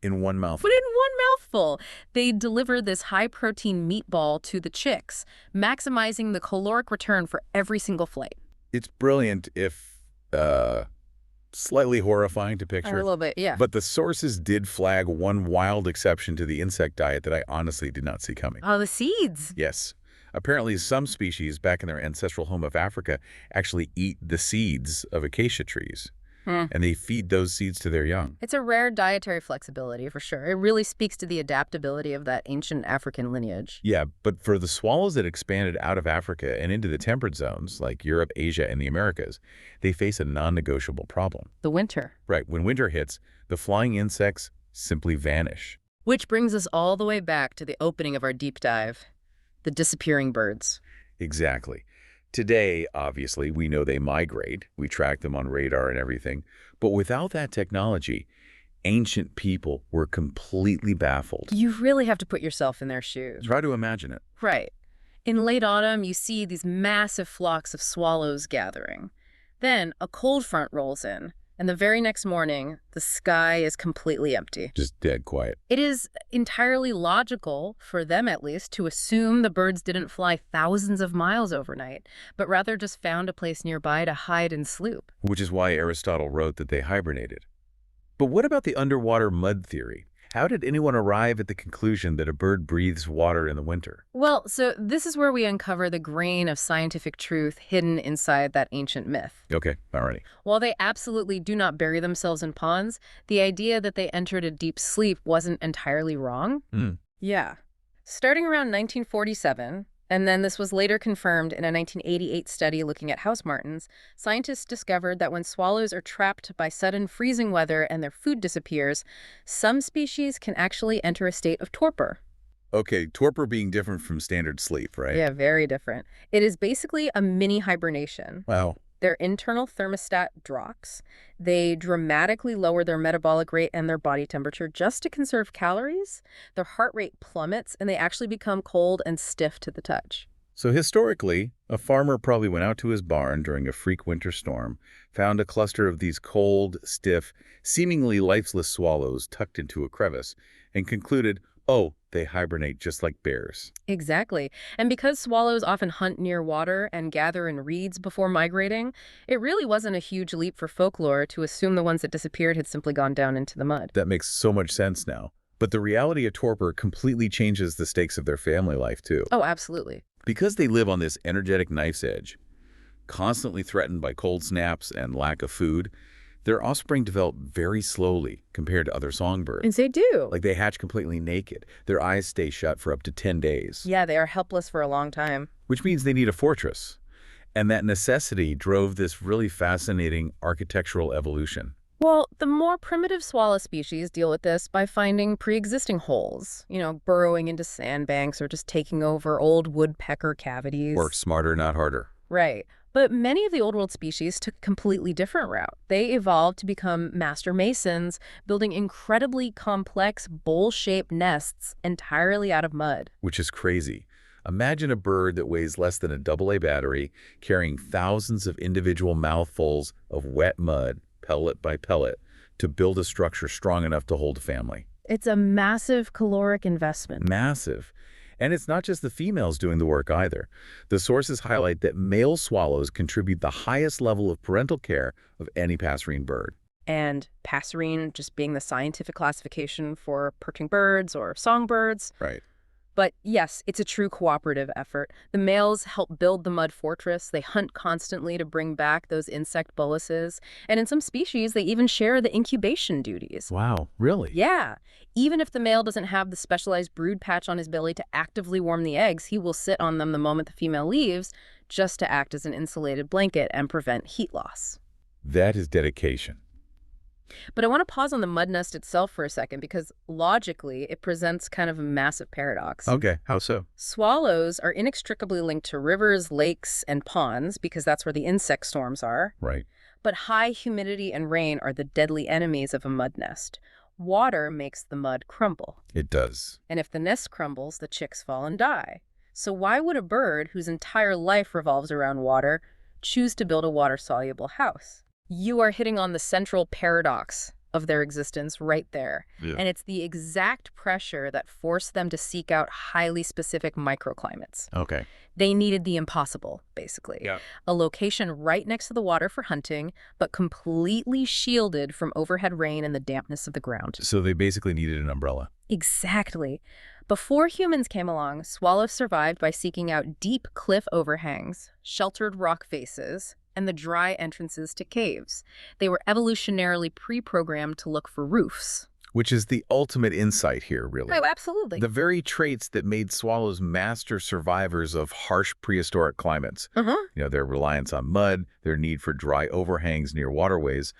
in one mouthful. But in one mouthful, they deliver this high-protein meatball to the chicks, maximizing the caloric return for every single flight. It's brilliant if slightly horrifying to picture. A little bit, yeah. But the sources did flag one wild exception to the insect diet that I honestly did not see coming. Oh, the seeds. Yes. Apparently, some species back in their ancestral home of Africa actually eat the seeds of acacia trees. Hmm. and they feed those seeds to their young. It's a rare dietary flexibility, for sure. It really speaks to the adaptability of that ancient African lineage. Yeah, but for the swallows that expanded out of Africa and into the temperate zones, like Europe, Asia, and the Americas, they face a non-negotiable problem. The winter. Right, when winter hits, the flying insects simply vanish. Which brings us all the way back to the opening of our deep dive, the disappearing birds. Exactly. Today, obviously, we know they migrate. We track them on radar and everything. But without that technology, ancient people were completely baffled. You really have to put yourself in their shoes. Try to imagine it. Right. In late autumn, you see these massive flocks of swallows gathering. Then a cold front rolls in, and the very next morning, the sky is completely empty. Just dead quiet. It is entirely logical, for them at least, to assume the birds didn't fly thousands of miles overnight, but rather just found a place nearby to hide and sloop. Which is why Aristotle wrote that they hibernated. But what about the underwater mud theory? How did anyone arrive at the conclusion that a bird breathes water in the winter? Well, so this is where we uncover the grain of scientific truth hidden inside that ancient myth. Okay, alrighty. While they absolutely do not bury themselves in ponds, the idea that they entered a deep sleep wasn't entirely wrong. Yeah. Starting around 1947, and then this was later confirmed in a 1988 study looking at house martins, scientists discovered that when swallows are trapped by sudden freezing weather and their food disappears, some species can actually enter a state of torpor. Okay, torpor being different from standard sleep, right? Yeah, very different. It is basically a mini hibernation. Wow. Their internal thermostat drops. They dramatically lower their metabolic rate and their body temperature just to conserve calories. Their heart rate plummets, and they actually become cold and stiff to the touch. So historically, a farmer probably went out to his barn during a freak winter storm, found a cluster of these cold, stiff, seemingly lifeless swallows tucked into a crevice, and concluded, oh, they hibernate just like bears. Exactly. And because swallows often hunt near water and gather in reeds before migrating, it really wasn't a huge leap for folklore to assume the ones that disappeared had simply gone down into the mud. That makes so much sense now. But the reality of torpor completely changes the stakes of their family life, too. Oh, absolutely. Because they live on this energetic knife's edge, constantly threatened by cold snaps and lack of food, their offspring develop very slowly compared to other songbirds. And they do. Like they hatch completely naked. Their eyes stay shut for up to 10 days. Yeah, they are helpless for a long time. Which means they need a fortress. And that necessity drove this really fascinating architectural evolution. Well, the more primitive swallow species deal with this by finding pre-existing holes, burrowing into sandbanks or just taking over old woodpecker cavities. Work smarter, not harder. Right. But many of the Old World species took a completely different route. They evolved to become master masons, building incredibly complex bowl-shaped nests entirely out of mud. Which is crazy. Imagine a bird that weighs less than a AA battery, carrying thousands of individual mouthfuls of wet mud, pellet by pellet, to build a structure strong enough to hold a family. It's a massive caloric investment. Massive. And it's not just the females doing the work either. The sources highlight that male swallows contribute the highest level of parental care of any passerine bird. And passerine just being the scientific classification for perching birds or songbirds. Right. But yes, it's a true cooperative effort. The males help build the mud fortress. They hunt constantly to bring back those insect boluses. And in some species, they even share the incubation duties. Wow, really? Yeah. Even if the male doesn't have the specialized brood patch on his belly to actively warm the eggs, he will sit on them the moment the female leaves, just to act as an insulated blanket and prevent heat loss. That is dedication. But I want to pause on the mud nest itself for a second because logically it presents kind of a massive paradox. Okay, how so? Swallows are inextricably linked to rivers, lakes, and ponds because that's where the insect swarms are. Right. But high humidity and rain are the deadly enemies of a mud nest. Water makes the mud crumble. It does. And if the nest crumbles, the chicks fall and die. So why would a bird whose entire life revolves around water choose to build a water-soluble house? You are hitting on the central paradox of their existence right there. Yeah. And it's the exact pressure that forced them to seek out highly specific microclimates. Okay. They needed the impossible, basically. Yeah. A location right next to the water for hunting, but completely shielded from overhead rain and the dampness of the ground. So they basically needed an umbrella. Exactly. Before humans came along, swallows survived by seeking out deep cliff overhangs, sheltered rock faces, and the dry entrances to caves. They were evolutionarily pre-programmed to look for roofs. Which is the ultimate insight here, really. Oh, absolutely. The very traits that made swallows master survivors of harsh prehistoric climates, their reliance on mud, their need for dry overhangs near waterways,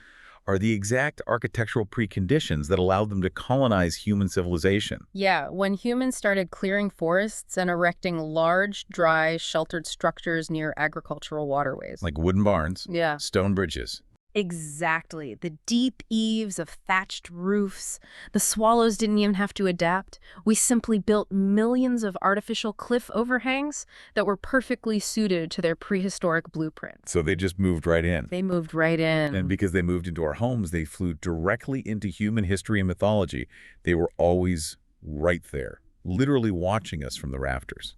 are the exact architectural preconditions that allowed them to colonize human civilization. Yeah, when humans started clearing forests and erecting large, dry, sheltered structures near agricultural waterways. Like wooden barns, Yeah. stone bridges. Exactly. The deep eaves of thatched roofs. The swallows didn't even have to adapt. We simply built millions of artificial cliff overhangs that were perfectly suited to their prehistoric blueprint. So they just moved right in. They moved right in. And because they moved into our homes, they flew directly into human history and mythology. They were always right there, literally watching us from the rafters.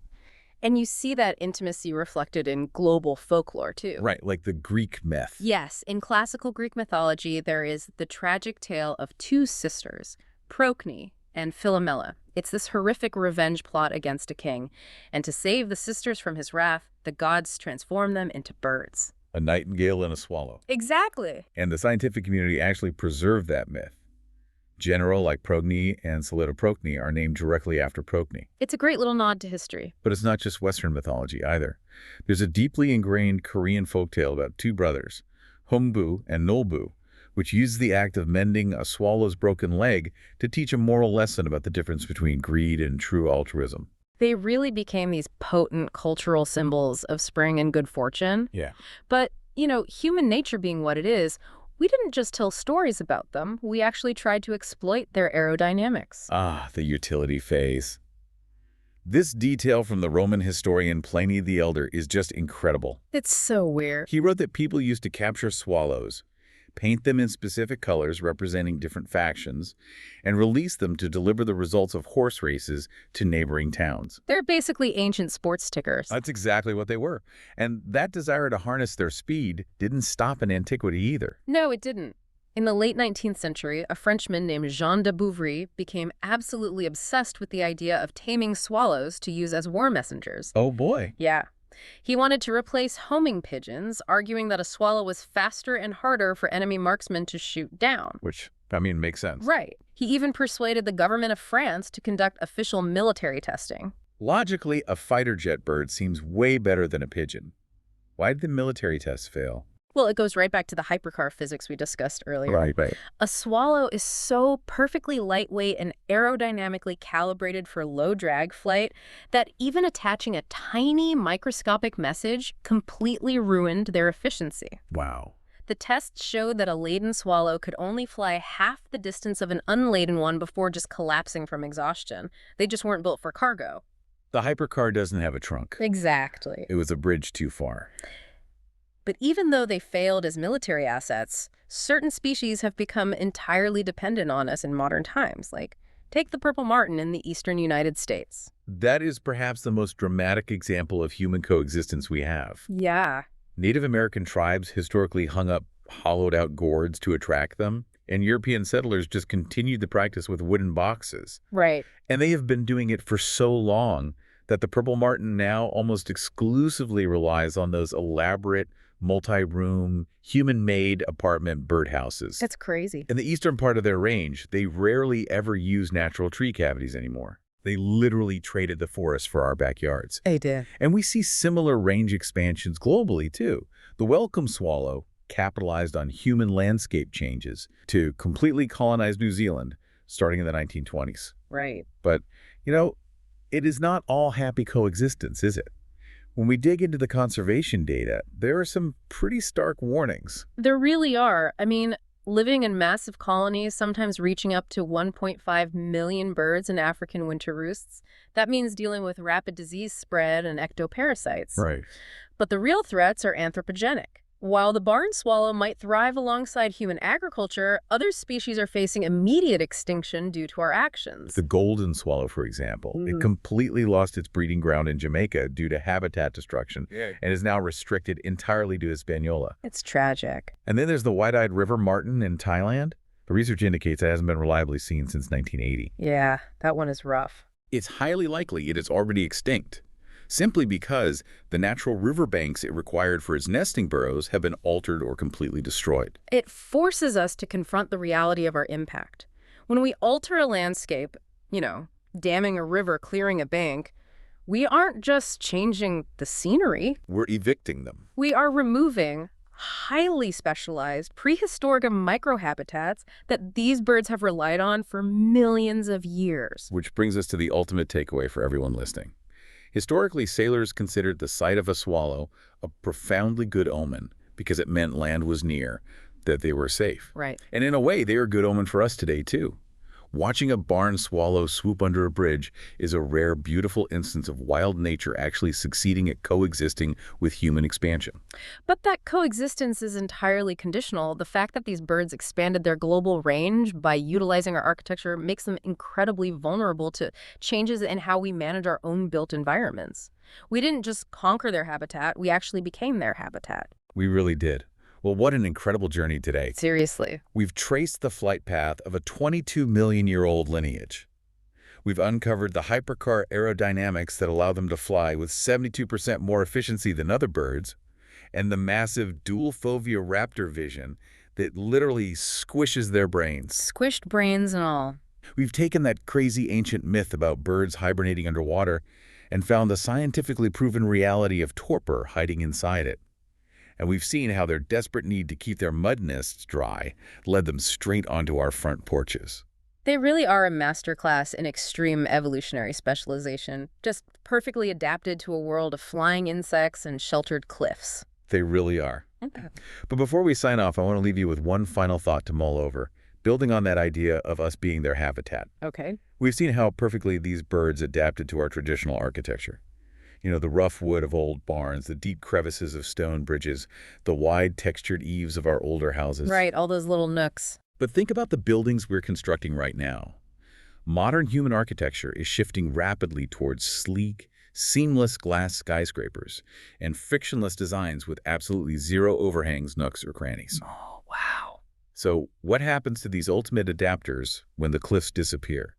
And you see that intimacy reflected in global folklore, too. Right, like the Greek myth. Yes, in classical Greek mythology, there is the tragic tale of two sisters, Procne and Philomela. It's this horrific revenge plot against a king. And to save the sisters from his wrath, the gods transform them into birds. A nightingale and a swallow. Exactly. And the scientific community actually preserved that myth. Genera like Procne and Solidoprocne are named directly after Procne. It's a great little nod to history. But it's not just Western mythology either. There's a deeply ingrained Korean folktale about two brothers, Hongbu and Nolbu, which uses the act of mending a swallow's broken leg to teach a moral lesson about the difference between greed and true altruism. They really became these potent cultural symbols of spring and good fortune. Yeah. But, human nature being what it is, we didn't just tell stories about them. We actually tried to exploit their aerodynamics. Ah, the utility phase. This detail from the Roman historian Pliny the Elder is just incredible. It's so weird. He wrote that people used to capture swallows, paint them in specific colors representing different factions, and release them to deliver the results of horse races to neighboring towns. They're basically ancient sports tickers. That's exactly what they were. And that desire to harness their speed didn't stop in antiquity either. No, it didn't. In the late 19th century, a Frenchman named Jean de Bouvry became absolutely obsessed with the idea of taming swallows to use as war messengers. Oh boy. Yeah. He wanted to replace homing pigeons, arguing that a swallow was faster and harder for enemy marksmen to shoot down. Which, makes sense. Right. He even persuaded the government of France to conduct official military testing. Logically, a fighter jet bird seems way better than a pigeon. Why did the military tests fail? Well, it goes right back to the hypercar physics we discussed earlier. Right. A swallow is so perfectly lightweight and aerodynamically calibrated for low-drag flight that even attaching a tiny microscopic message completely ruined their efficiency. Wow. The tests showed that a laden swallow could only fly half the distance of an unladen one before just collapsing from exhaustion. They just weren't built for cargo. The hypercar doesn't have a trunk. Exactly. It was a bridge too far. But even though they failed as military assets, certain species have become entirely dependent on us in modern times. Like, take the purple martin in the eastern United States. That is perhaps the most dramatic example of human coexistence we have. Yeah. Native American tribes historically hung up hollowed-out gourds to attract them, and European settlers just continued the practice with wooden boxes. Right. And they have been doing it for so long that the purple martin now almost exclusively relies on those elaborate, multi-room, human-made apartment birdhouses. That's crazy. In the eastern part of their range, they rarely ever use natural tree cavities anymore. They literally traded the forest for our backyards. They did. And we see similar range expansions globally, too. The welcome swallow capitalized on human landscape changes to completely colonize New Zealand starting in the 1920s. Right. But, it is not all happy coexistence, is it? When we dig into the conservation data, there are some pretty stark warnings. There really are. I mean, living in massive colonies, sometimes reaching up to 1.5 million birds in African winter roosts, that means dealing with rapid disease spread and ectoparasites. Right. But the real threats are anthropogenic. While the barn swallow might thrive alongside human agriculture, other species are facing immediate extinction due to our actions. The golden swallow, for example, it completely lost its breeding ground in Jamaica due to habitat destruction and is now restricted entirely to Hispaniola. It's tragic. And then there's the white-eyed river martin in Thailand. The research indicates it hasn't been reliably seen since 1980. Yeah, that one is rough. It's highly likely it is already extinct. simply because the natural riverbanks it required for its nesting burrows have been altered or completely destroyed. It forces us to confront the reality of our impact. When we alter a landscape, damming a river, clearing a bank, we aren't just changing the scenery. We're evicting them. We are removing highly specialized prehistoric microhabitats that these birds have relied on for millions of years. Which brings us to the ultimate takeaway for everyone listening. Historically, sailors considered the sight of a swallow a profoundly good omen because it meant land was near, that they were safe. Right. And in a way, they are a good omen for us today, too. Watching a barn swallow swoop under a bridge is a rare, beautiful instance of wild nature actually succeeding at coexisting with human expansion. But that coexistence is entirely conditional. The fact that these birds expanded their global range by utilizing our architecture makes them incredibly vulnerable to changes in how we manage our own built environments. We didn't just conquer their habitat, we actually became their habitat. We really did. Well, what an incredible journey today. Seriously. We've traced the flight path of a 22-million-year-old lineage. We've uncovered the hypercar aerodynamics that allow them to fly with 72% more efficiency than other birds, and the massive dual fovea raptor vision that literally squishes their brains. Squished brains and all. We've taken that crazy ancient myth about birds hibernating underwater and found the scientifically proven reality of torpor hiding inside it. And we've seen how their desperate need to keep their mud nests dry led them straight onto our front porches. They really are a masterclass in extreme evolutionary specialization, just perfectly adapted to a world of flying insects and sheltered cliffs. They really are. Okay. But before we sign off, I want to leave you with one final thought to mull over, building on that idea of us being their habitat. Okay. We've seen how perfectly these birds adapted to our traditional architecture. The rough wood of old barns, the deep crevices of stone bridges, the wide textured eaves of our older houses. Right, all those little nooks. But think about the buildings we're constructing right now. Modern human architecture is shifting rapidly towards sleek, seamless glass skyscrapers and frictionless designs with absolutely zero overhangs, nooks, or crannies. Oh, wow. So what happens to these ultimate adapters when the cliffs disappear?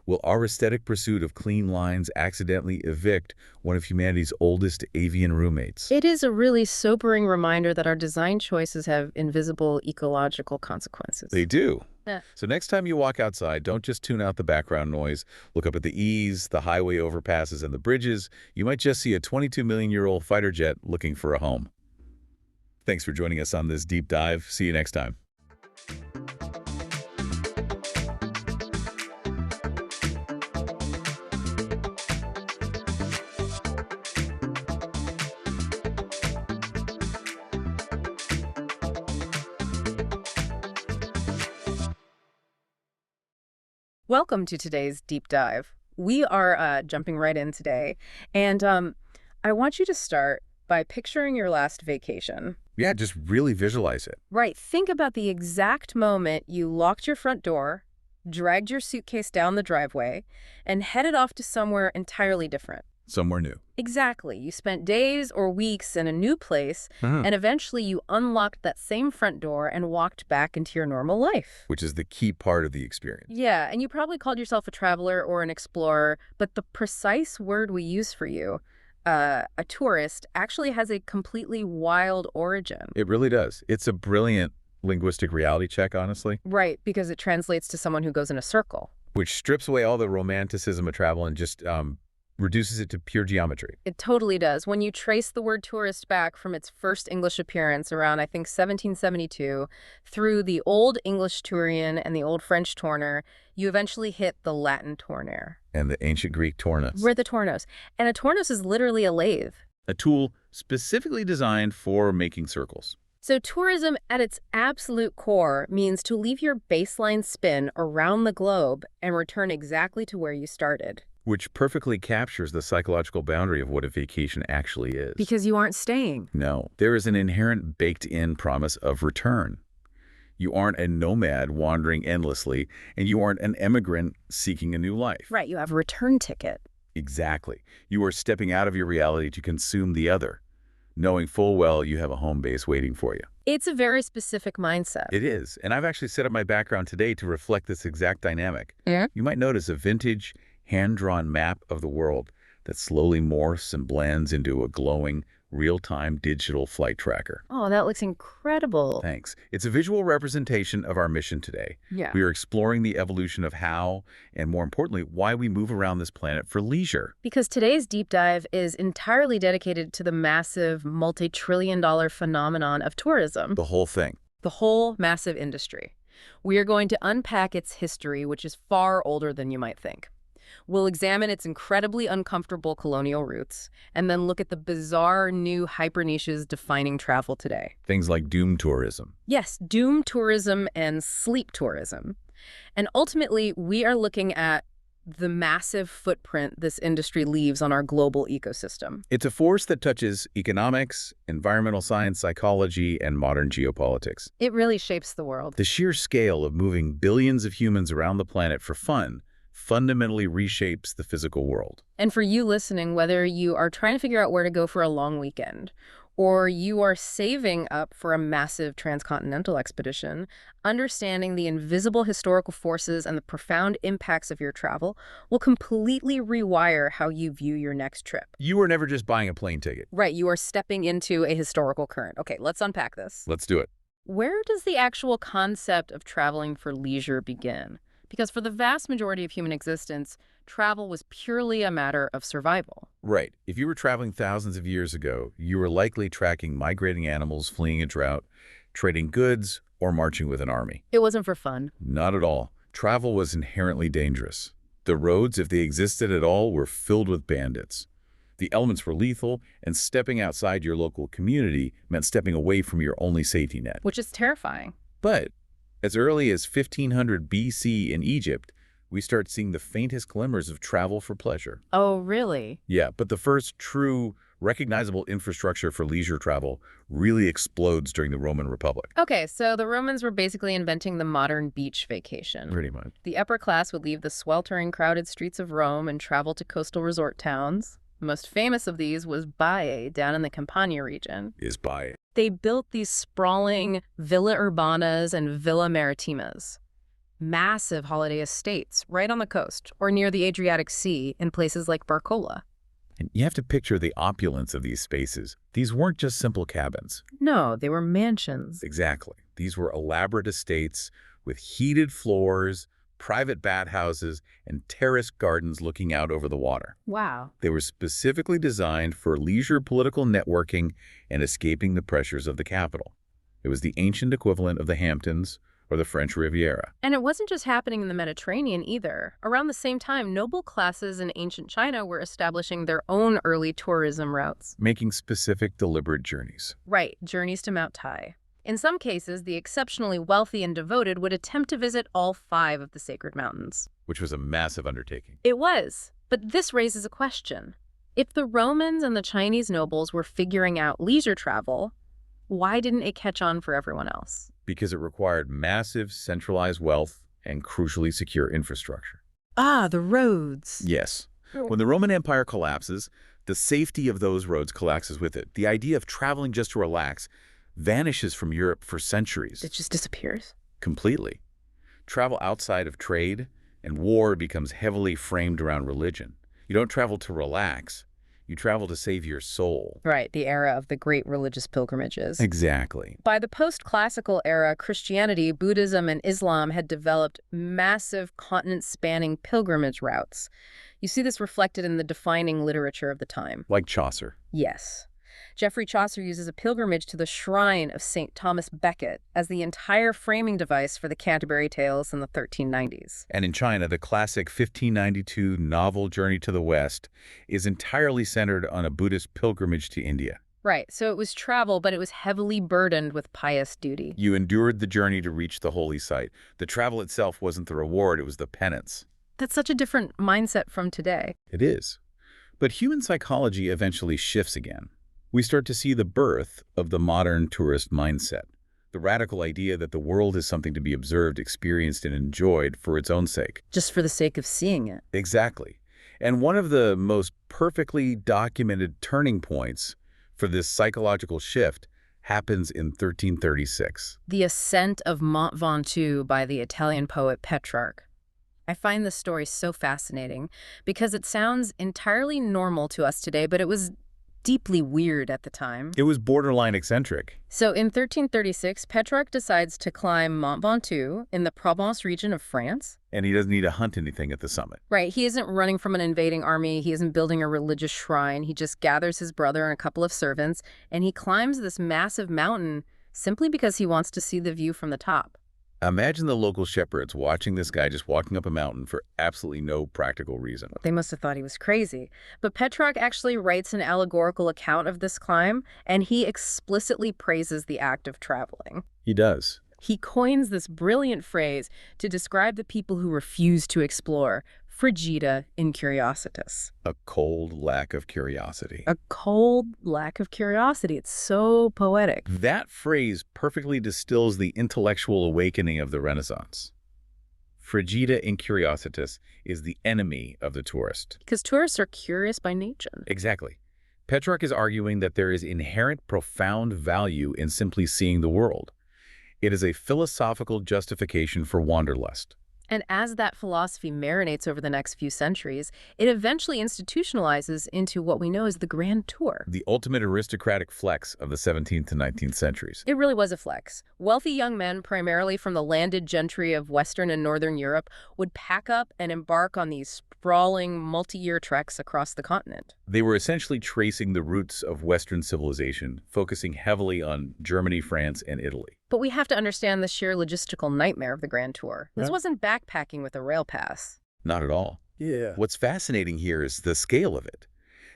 Will our aesthetic pursuit of clean lines accidentally evict one of humanity's oldest avian roommates? It is a really sobering reminder that our design choices have invisible ecological consequences. They do. Yeah. So next time you walk outside, don't just tune out the background noise. Look up at the eaves, the highway overpasses, and the bridges. You might just see a 22-million-year-old fighter jet looking for a home. Thanks for joining us on this deep dive. See you next time. Welcome to today's deep dive. We are jumping right in today, and I want you to start by picturing your last vacation. Yeah, just really visualize it. Right. Think about the exact moment you locked your front door, dragged your suitcase down the driveway, and headed off to somewhere entirely different. Somewhere new. Exactly. You spent days or weeks in a new place, and eventually you unlocked that same front door and walked back into your normal life. Which is the key part of the experience. Yeah, and you probably called yourself a traveler or an explorer, but the precise word we use for you, a tourist, actually has a completely wild origin. It really does. It's a brilliant linguistic reality check, honestly. Right, because it translates to someone who goes in a circle. Which strips away all the romanticism of travel and just reduces it to pure geometry. It totally does. When you trace the word tourist back from its first English appearance around, I think, 1772, through the Old English Turian and the Old French tourner, you eventually hit the Latin tourner. And the ancient Greek tournos. We're the tournos. And a tournos is literally a lathe. A tool specifically designed for making circles. So tourism at its absolute core means to leave your baseline spin around the globe and return exactly to where you started. Which perfectly captures the psychological boundary of what a vacation actually is. Because you aren't staying. No, there is an inherent baked-in promise of return. You aren't a nomad wandering endlessly, and you aren't an immigrant seeking a new life. Right, you have a return ticket. Exactly. You are stepping out of your reality to consume the other, knowing full well you have a home base waiting for you. It's a very specific mindset. It is, and I've actually set up my background today to reflect this exact dynamic. Yeah? You might notice a vintage, hand-drawn map of the world that slowly morphs and blends into a glowing, real-time digital flight tracker. Oh, that looks incredible. Thanks. It's a visual representation of our mission today. Yeah. We are exploring the evolution of how, and more importantly, why we move around this planet for leisure. Because today's deep dive is entirely dedicated to the massive multi-trillion-dollar phenomenon of tourism. The whole thing. The whole massive industry. We are going to unpack its history, which is far older than you might think. We'll examine its incredibly uncomfortable colonial roots, and then look at the bizarre new hyper-niches defining travel today. Things like doom tourism. Yes, doom tourism and sleep tourism. And ultimately, we are looking at the massive footprint this industry leaves on our global ecosystem. It's a force that touches economics, environmental science, psychology, and modern geopolitics. It really shapes the world. The sheer scale of moving billions of humans around the planet for fun fundamentally reshapes the physical world. And for you listening, whether you are trying to figure out where to go for a long weekend, or you are saving up for a massive transcontinental expedition, understanding the invisible historical forces and the profound impacts of your travel will completely rewire how you view your next trip. You are never just buying a plane ticket. Right, you are stepping into a historical current. Okay, let's unpack this. Let's do it. Where does the actual concept of traveling for leisure begin? Because for the vast majority of human existence, travel was purely a matter of survival. Right. If you were traveling thousands of years ago, you were likely tracking migrating animals fleeing a drought, trading goods, or marching with an army. It wasn't for fun. Not at all. Travel was inherently dangerous. The roads, if they existed at all, were filled with bandits. The elements were lethal, and stepping outside your local community meant stepping away from your only safety net. Which is terrifying. But as early as 1500 BC in Egypt, we start seeing the faintest glimmers of travel for pleasure. Oh, really? Yeah, but the first true recognizable infrastructure for leisure travel really explodes during the Roman Republic. Okay, so the Romans were basically inventing the modern beach vacation. Pretty much. The upper class would leave the sweltering, crowded streets of Rome and travel to coastal resort towns. The most famous of these was Baiae, down in the Campania region. Is by They built these sprawling Villa Urbanas and Villa Maritimas, massive holiday estates right on the coast or near the Adriatic Sea in places like Barcola. And you have to picture the opulence of these spaces. These weren't just simple cabins. No, they were mansions. Exactly. These were elaborate estates with heated floors, private bathhouses, and terraced gardens looking out over the water. Wow. They were specifically designed for leisure political networking and escaping the pressures of the capital. It was the ancient equivalent of the Hamptons or the French Riviera. And it wasn't just happening in the Mediterranean either. Around the same time, noble classes in ancient China were establishing their own early tourism routes. Making specific, deliberate journeys. Right, journeys to Mount Tai. In some cases, the exceptionally wealthy and devoted would attempt to visit all 5 of the sacred mountains. Which was a massive undertaking. It was. But this raises a question. If the Romans and the Chinese nobles were figuring out leisure travel, why didn't it catch on for everyone else? Because it required massive, centralized wealth and crucially secure infrastructure. Ah, the roads. Yes. When the Roman Empire collapses, the safety of those roads collapses with it. The idea of traveling just to relax vanishes from Europe for centuries. It just disappears. Completely. Travel outside of trade and war becomes heavily framed around religion. You don't travel to relax. You travel to save your soul. Right, the era of the great religious pilgrimages. Exactly. By the post-classical era, Christianity, Buddhism, and Islam had developed massive continent-spanning pilgrimage routes. You see this reflected in the defining literature of the time. Like Chaucer. Yes. Geoffrey Chaucer uses a pilgrimage to the shrine of St. Thomas Becket as the entire framing device for the Canterbury Tales in the 1390s. And in China, the classic 1592 novel Journey to the West is entirely centered on a Buddhist pilgrimage to India. Right, so it was travel, but it was heavily burdened with pious duty. You endured the journey to reach the holy site. The travel itself wasn't the reward, it was the penance. That's such a different mindset from today. It is. But human psychology eventually shifts again. We start to see the birth of the modern tourist mindset, the radical idea that the world is something to be observed, experienced, and enjoyed for its own sake. Just for the sake of seeing it. Exactly. And one of the most perfectly documented turning points for this psychological shift happens in 1336. The Ascent of Mont Ventoux by the Italian poet Petrarch. I find this story so fascinating because it sounds entirely normal to us today, but it was deeply weird at the time. It was borderline eccentric. So in 1336, Petrarch decides to climb Mont Ventoux in the Provence region of France. And he doesn't need to hunt anything at the summit. Right, he isn't running from an invading army, he isn't building a religious shrine, he just gathers his brother and a couple of servants, and he climbs this massive mountain simply because he wants to see the view from the top. Imagine the local shepherds watching this guy just walking up a mountain for absolutely no practical reason. They must have thought he was crazy. But Petrarch actually writes an allegorical account of this climb, and he explicitly praises the act of traveling. He does. He coins this brilliant phrase to describe the people who refuse to explore, frigida incuriositas. A cold lack of curiosity. A cold lack of curiosity. It's so poetic. That phrase perfectly distills the intellectual awakening of the Renaissance. Frigida incuriositas is the enemy of the tourist. Because tourists are curious by nature. Exactly. Petrarch is arguing that there is inherent profound value in simply seeing the world. It is a philosophical justification for wanderlust. And as that philosophy marinates over the next few centuries, it eventually institutionalizes into what we know as the Grand Tour. The ultimate aristocratic flex of the 17th to 19th centuries. It really was a flex. Wealthy young men, primarily from the landed gentry of Western and Northern Europe, would pack up and embark on these sprawling, multi-year treks across the continent. They were essentially tracing the roots of Western civilization, focusing heavily on Germany, France, and Italy. But we have to understand the sheer logistical nightmare of the Grand Tour. This Yeah. wasn't backpacking with a rail pass. Not at all. Yeah. What's fascinating here is the scale of it.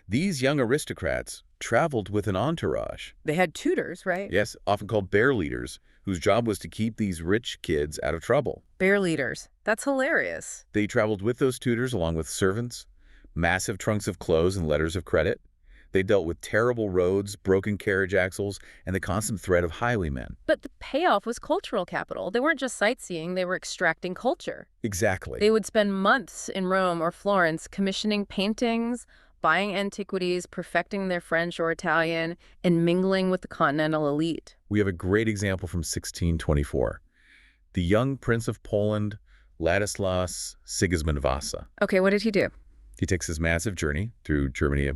These young aristocrats traveled with an entourage. They had tutors, right? Yes, often called bear leaders, whose job was to keep these rich kids out of trouble. Bear leaders. That's hilarious. They traveled with those tutors along with servants, massive trunks of clothes and letters of credit. They dealt with terrible roads, broken carriage axles, and the constant threat of highwaymen. But the payoff was cultural capital. They weren't just sightseeing, they were extracting culture. Exactly. They would spend months in Rome or Florence commissioning paintings, buying antiquities, perfecting their French or Italian, and mingling with the continental elite. We have a great example from 1624. The young Prince of Poland, Ladislas Sigismund Vasa. Okay, what did he do? He takes this massive journey through Germany,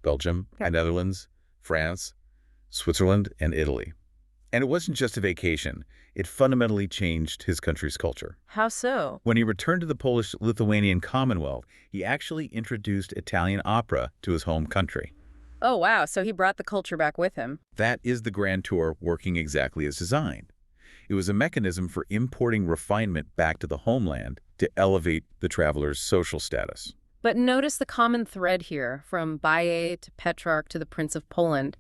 Belgium, Okay. Netherlands, France, Switzerland, and Italy. And it wasn't just a vacation. It fundamentally changed his country's culture. How so? When he returned to the Polish-Lithuanian Commonwealth, he actually introduced Italian opera to his home country. Oh, wow, so he brought the culture back with him. That is the Grand Tour working exactly as designed. It was a mechanism for importing refinement back to the homeland to elevate the traveler's social status. But notice the common thread here, from Baye to Petrarch to the Prince of Poland.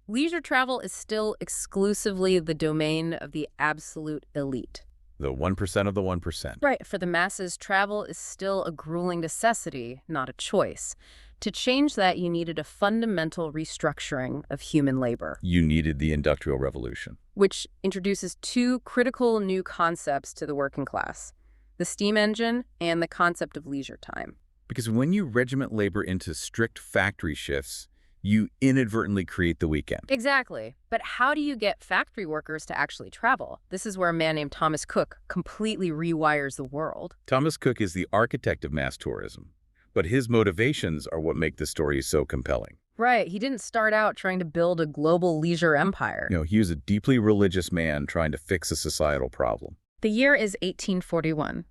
Leisure travel is still exclusively the domain of the absolute elite. The 1% of the 1%. Right, for the masses, travel is still a grueling necessity, not a choice. To change that, you needed a fundamental restructuring of human labor, You needed the Industrial Revolution. which introduces two critical new concepts to the working class: the steam engine and the concept of leisure time. Because when you regiment labor into strict factory shifts, you inadvertently create the weekend. Exactly. But how do you get factory workers to actually travel? This is where a man named Thomas Cook completely rewires the world. Thomas Cook is the architect of mass tourism, but his motivations are what make the story so compelling. Right. He didn't start out trying to build a global leisure empire. He was a deeply religious man trying to fix a societal problem. The year is 1841.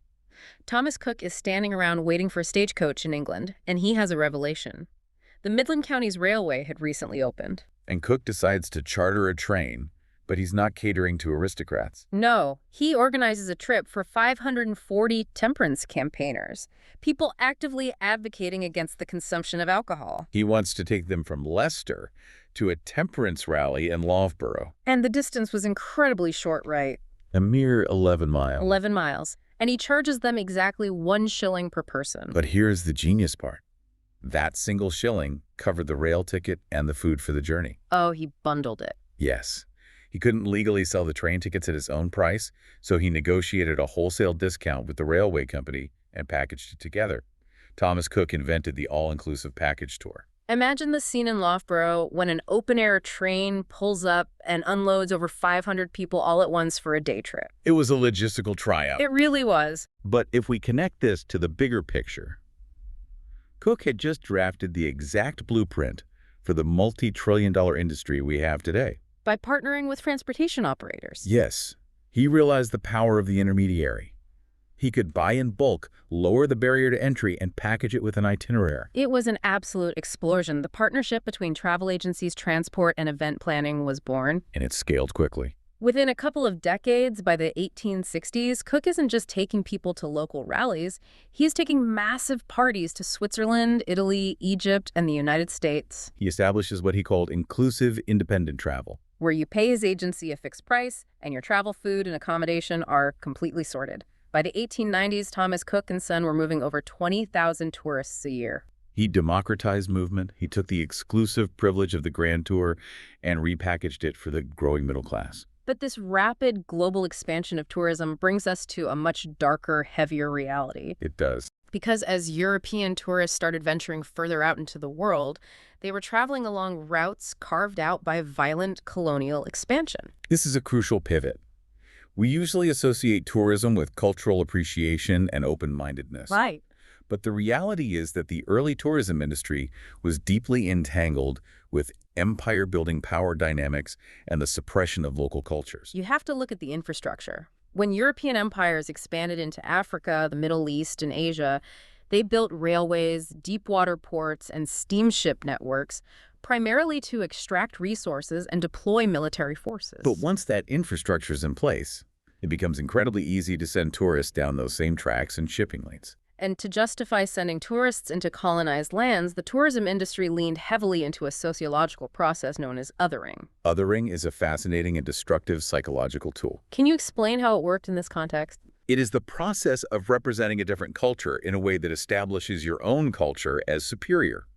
Thomas Cook is standing around waiting for a stagecoach in England, and he has a revelation. The Midland Counties Railway had recently opened. And Cook decides to charter a train, but he's not catering to aristocrats. No, he organizes a trip for 540 temperance campaigners, people actively advocating against the consumption of alcohol. He wants to take them from Leicester to a temperance rally in Loughborough. And the distance was incredibly short, right? A mere 11 miles. 11 miles. And he charges them exactly 1 shilling per person. But here's the genius part. That single shilling covered the rail ticket and the food for the journey. Oh, he bundled it. Yes. He couldn't legally sell the train tickets at his own price, so he negotiated a wholesale discount with the railway company and packaged it together. Thomas Cook invented the all-inclusive package tour. Imagine the scene in Loughborough when an open-air train pulls up and unloads over 500 people all at once for a day trip. It was a logistical tryout. It really was. But if we connect this to the bigger picture, Cook had just drafted the exact blueprint for the multi-trillion-dollar industry we have today. By partnering with transportation operators. Yes, he realized the power of the intermediary. He could buy in bulk, lower the barrier to entry, and package it with an itinerary. It was an absolute explosion. The partnership between travel agencies, transport, and event planning was born. And it scaled quickly. Within a couple of decades, by the 1860s, Cook isn't just taking people to local rallies. He's taking massive parties to Switzerland, Italy, Egypt, and the United States. He establishes what he called inclusive independent travel, where you pay his agency a fixed price, and your travel, food, and accommodation are completely sorted. By the 1890s, Thomas Cook and Son were moving over 20,000 tourists a year. He democratized movement. He took the exclusive privilege of the Grand Tour and repackaged it for the growing middle class. But this rapid global expansion of tourism brings us to a much darker, heavier reality. It does. Because as European tourists started venturing further out into the world, they were traveling along routes carved out by violent colonial expansion. This is a crucial pivot. We usually associate tourism with cultural appreciation and open-mindedness. Right. But the reality is that the early tourism industry was deeply entangled with empire-building power dynamics and the suppression of local cultures. You have to look at the infrastructure. When European empires expanded into Africa, the Middle East, and Asia, they built railways, deep-water ports, and steamship networks, primarily to extract resources and deploy military forces. But once that infrastructure is in place, it becomes incredibly easy to send tourists down those same tracks and shipping lanes. And to justify sending tourists into colonized lands, the tourism industry leaned heavily into a sociological process known as othering. Othering is a fascinating and destructive psychological tool. Can you explain how it worked in this context? It is the process of representing a different culture in a way that establishes your own culture as superior.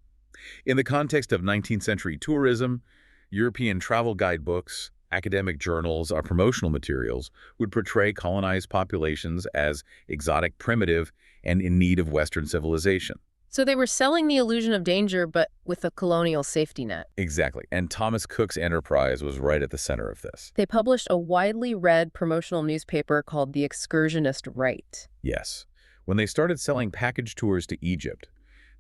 In the context of 19th century tourism, European travel guidebooks, academic journals, or promotional materials would portray colonized populations as exotic, primitive, and in need of Western civilization. So they were selling the illusion of danger, but with a colonial safety net. Exactly. And Thomas Cook's enterprise was right at the center of this. They published a widely read promotional newspaper called The Excursionist Right. Yes. When they started selling package tours to Egypt,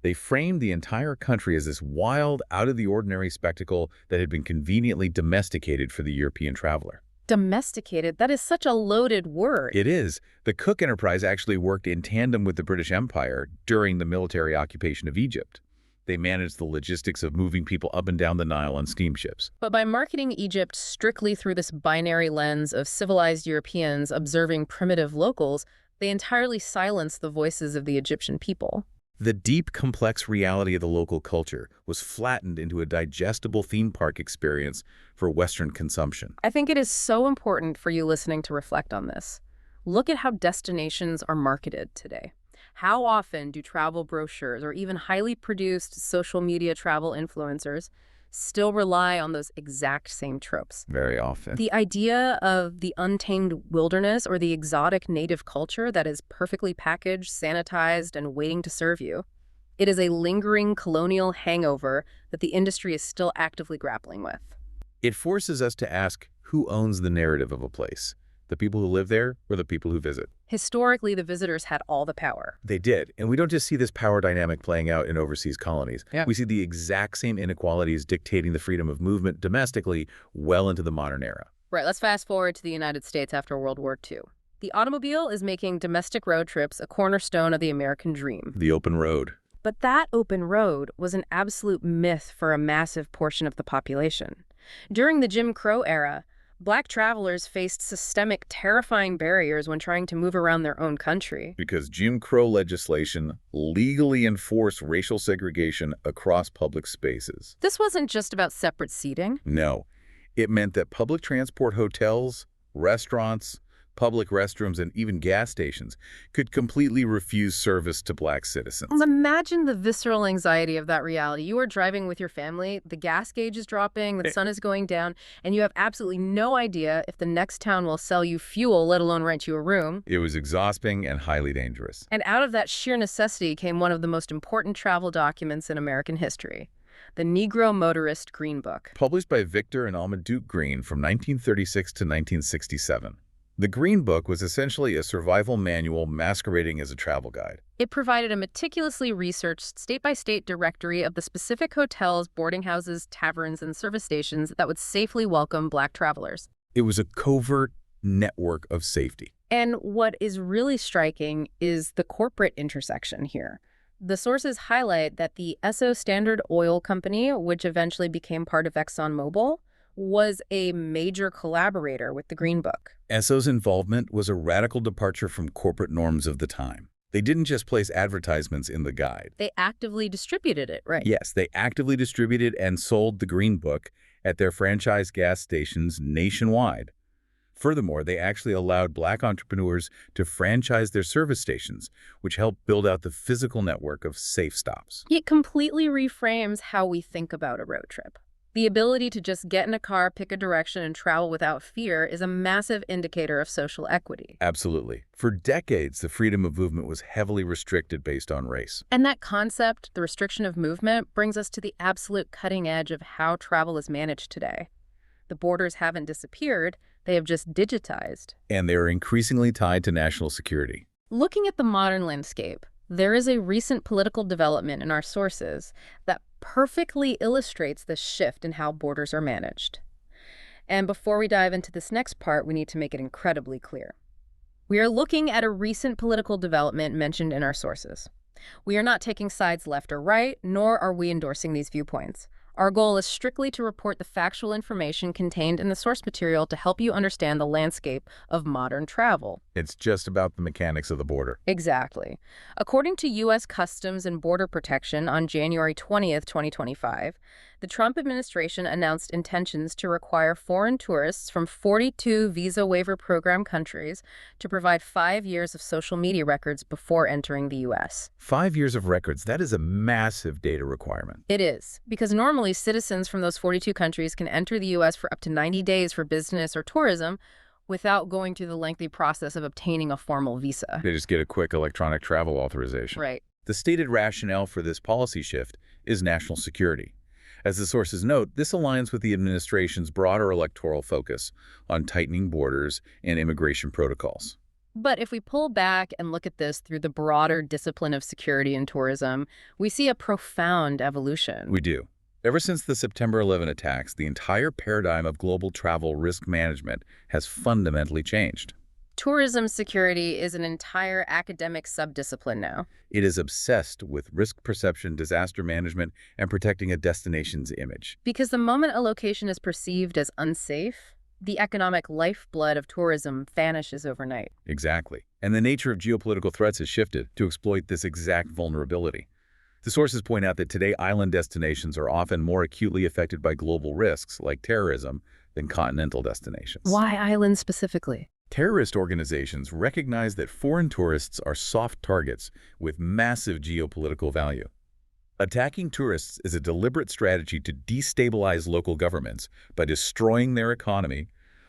they framed the entire country as this wild, out-of-the-ordinary spectacle that had been conveniently domesticated for the European traveler. Domesticated? That is such a loaded word. It is. The Cook enterprise actually worked in tandem with the British Empire during the military occupation of Egypt. They managed the logistics of moving people up and down the Nile on steamships. But by marketing Egypt strictly through this binary lens of civilized Europeans observing primitive locals, they entirely silenced the voices of the Egyptian people. The deep, complex reality of the local culture was flattened into a digestible theme park experience for Western consumption. I think it is so important for you listening to reflect on this. Look at how destinations are marketed today. How often do travel brochures or even highly produced social media travel influencers still rely on those exact same tropes? Very often. The idea of the untamed wilderness or the exotic native culture that is perfectly packaged, sanitized, and waiting to serve you. It is a lingering colonial hangover that the industry is still actively grappling with. It forces us to ask who owns the narrative of a place. The people who live there or the people who visit? Historically, the visitors had all the power. They did. And we don't just see this power dynamic playing out in overseas colonies. Yeah. We see the exact same inequalities dictating the freedom of movement domestically well into the modern era. Right, let's fast forward to the United States after World War II. The automobile is making domestic road trips a cornerstone of the American dream. The open road. But that open road was an absolute myth for a massive portion of the population. During the Jim Crow era, Black travelers faced systemic, terrifying barriers when trying to move around their own country. Because Jim Crow legislation legally enforced racial segregation across public spaces. This wasn't just about separate seating. No. It meant that public transport hotels, restaurants, public restrooms, and even gas stations could completely refuse service to Black citizens. Imagine the visceral anxiety of that reality. You are driving with your family, the gas gauge is dropping, the sun is going down, and you have absolutely no idea if the next town will sell you fuel, let alone rent you a room. It was exhausting and highly dangerous. And out of that sheer necessity came one of the most important travel documents in American history, the Negro Motorist Green Book. Published by Victor and Alma Duke Green from 1936 to 1967. The Green Book was essentially a survival manual masquerading as a travel guide. It provided a meticulously researched state-by-state directory of the specific hotels, boarding houses, taverns, and service stations that would safely welcome Black travelers. It was a covert network of safety. And what is really striking is the corporate intersection here. The sources highlight that the Esso Standard Oil Company, which eventually became part of ExxonMobil, was a major collaborator with the Green Book. Esso's involvement was a radical departure from corporate norms of the time. They didn't just place advertisements in the guide. They actively distributed it, right? Yes, they actively distributed and sold the Green Book at their franchise gas stations nationwide. Furthermore, they actually allowed Black entrepreneurs to franchise their service stations, which helped build out the physical network of safe stops. It completely reframes how we think about a road trip. The ability to just get in a car, pick a direction, and travel without fear is a massive indicator of social equity. Absolutely. For decades, the freedom of movement was heavily restricted based on race. And that concept, the restriction of movement, brings us to the absolute cutting edge of how travel is managed today. The borders haven't disappeared, they have just digitized. And they are increasingly tied to national security. Looking at the modern landscape, there is a recent political development in our sources that perfectly illustrates this shift in how borders are managed. And before we dive into this next part, we need to make it incredibly clear. We are looking at a recent political development mentioned in our sources. We are not taking sides left or right, nor are we endorsing these viewpoints. Our goal is strictly to report the factual information contained in the source material to help you understand the landscape of modern travel. It's just about the mechanics of the border. Exactly. According to U.S. Customs and Border Protection on January 20th, 2025, the Trump administration announced intentions to require foreign tourists from 42 visa waiver program countries to provide 5 years of social media records before entering the U.S. 5 years of records, that is a massive data requirement. It is, because normally citizens from those 42 countries can enter the U.S. for up to 90 days for business or tourism without going through the lengthy process of obtaining a formal visa. They just get a quick electronic travel authorization. Right. The stated rationale for this policy shift is national security. As the sources note, this aligns with the administration's broader electoral focus on tightening borders and immigration protocols. But if we pull back and look at this through the broader discipline of security and tourism, we see a profound evolution. We do. Ever since the September 11 attacks, the entire paradigm of global travel risk management has fundamentally changed. Tourism security is an entire academic subdiscipline now. It is obsessed with risk perception, disaster management, and protecting a destination's image. Because the moment a location is perceived as unsafe, the economic lifeblood of tourism vanishes overnight. Exactly. And the nature of geopolitical threats has shifted to exploit this exact vulnerability. The sources point out that today island destinations are often more acutely affected by global risks like terrorism than continental destinations. Why islands specifically? Terrorist organizations recognize that foreign tourists are soft targets with massive geopolitical value. Attacking tourists is a deliberate strategy to destabilize local governments by destroying their economy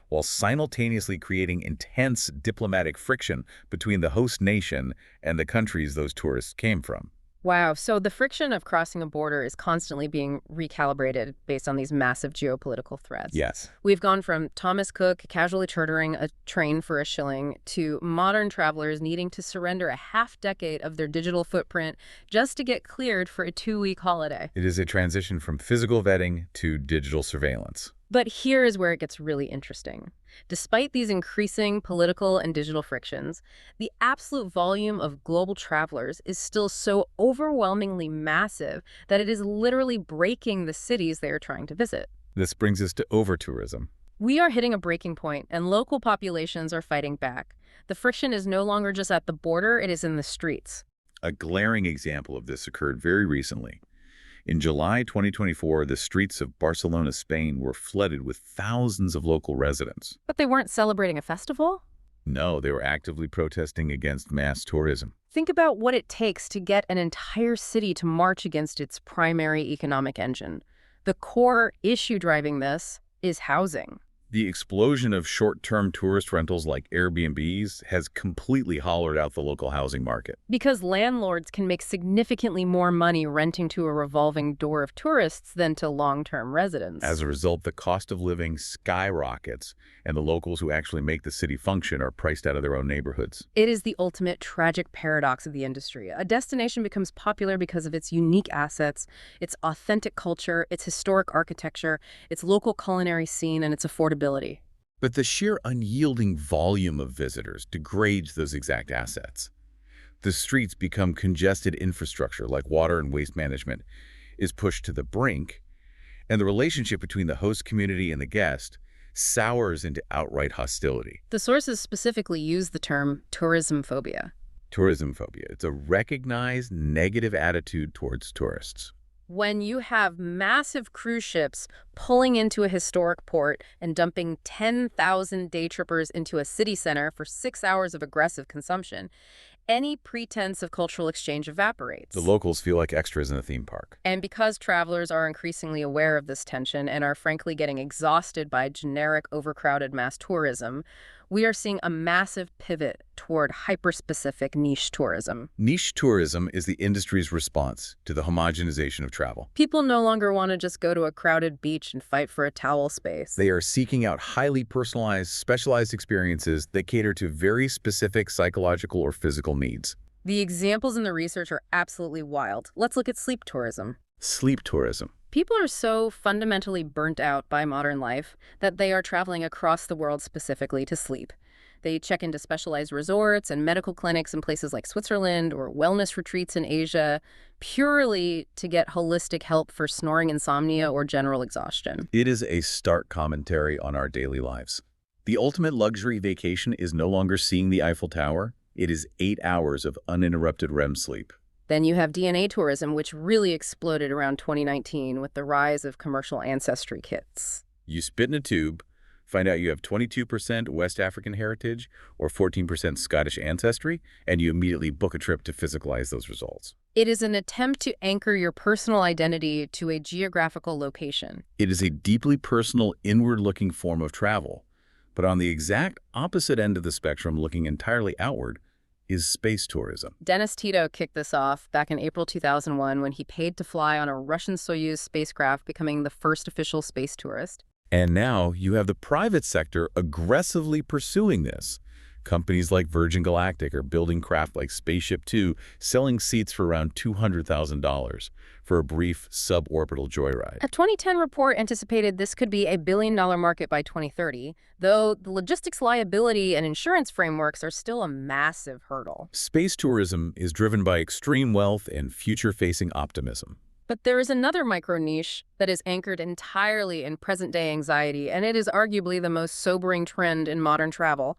while simultaneously creating intense diplomatic friction between the host nation and the countries those tourists came from. Wow, so the friction of crossing a border is constantly being recalibrated based on these massive geopolitical threats. Yes. We've gone from Thomas Cook casually chartering a train for a shilling to modern travelers needing to surrender a half-decade of their digital footprint just to get cleared for a 2-week holiday. It is a transition from physical vetting to digital surveillance. But here is where it gets really interesting. Despite these increasing political and digital frictions, the absolute volume of global travelers is still so overwhelmingly massive that it is literally breaking the cities they are trying to visit. This brings us to over-tourism. We are hitting a breaking point, and local populations are fighting back. The friction is no longer just at the border, it is in the streets. A glaring example of this occurred very recently. In July 2024, the streets of Barcelona, Spain were flooded with thousands of local residents. But they weren't celebrating a festival? No, they were actively protesting against mass tourism. Think about what it takes to get an entire city to march against its primary economic engine. The core issue driving this is housing. The explosion of short-term tourist rentals like Airbnbs has completely hollowed out the local housing market. Because landlords can make significantly more money renting to a revolving door of tourists than to long-term residents. As a result, the cost of living skyrockets, and the locals who actually make the city function are priced out of their own neighborhoods. It is the ultimate tragic paradox of the industry. A destination becomes popular because of its unique assets, its authentic culture, its historic architecture, its local culinary scene, and its affordability. But the sheer unyielding volume of visitors degrades those exact assets. The streets become congested infrastructure like water and waste management is pushed to the brink, and the relationship between the host community and the guest sours into outright hostility. The sources specifically use the term tourism phobia. Tourism phobia. It's a recognized negative attitude towards tourists. When you have massive cruise ships pulling into a historic port and dumping 10,000 day trippers into a city center for 6 hours of aggressive consumption, any pretense of cultural exchange evaporates. The locals feel like extras in a theme park. And because travelers are increasingly aware of this tension and are frankly getting exhausted by generic overcrowded mass tourism, we are seeing a massive pivot toward hyper-specific niche tourism. Niche tourism is the industry's response to the homogenization of travel. People no longer want to just go to a crowded beach and fight for a towel space. They are seeking out highly personalized, specialized experiences that cater to very specific psychological or physical needs. The examples in the research are absolutely wild. Let's look at sleep tourism. Sleep tourism. People are so fundamentally burnt out by modern life that they are traveling across the world specifically to sleep. They check into specialized resorts and medical clinics in places like Switzerland or wellness retreats in Asia purely to get holistic help for snoring insomnia or general exhaustion. It is a stark commentary on our daily lives. The ultimate luxury vacation is no longer seeing the Eiffel Tower. It is 8 hours of uninterrupted REM sleep. Then you have DNA tourism, which really exploded around 2019 with the rise of commercial ancestry kits. You spit in a tube, find out you have 22% West African heritage or 14% Scottish ancestry, and you immediately book a trip to physicalize those results. It is an attempt to anchor your personal identity to a geographical location. It is a deeply personal, inward-looking form of travel. But on the exact opposite end of the spectrum, looking entirely outward, is space tourism. Dennis Tito kicked this off back in April 2001 when he paid to fly on a Russian Soyuz spacecraft, becoming the first official space tourist. And now you have the private sector aggressively pursuing this. Companies like Virgin Galactic are building craft like Spaceship Two, selling seats for around $200,000 for a brief suborbital joyride. A 2010 report anticipated this could be a billion-dollar market by 2030, though the logistics liability and insurance frameworks are still a massive hurdle. Space tourism is driven by extreme wealth and future-facing optimism. But there is another micro-niche that is anchored entirely in present-day anxiety, and it is arguably the most sobering trend in modern travel: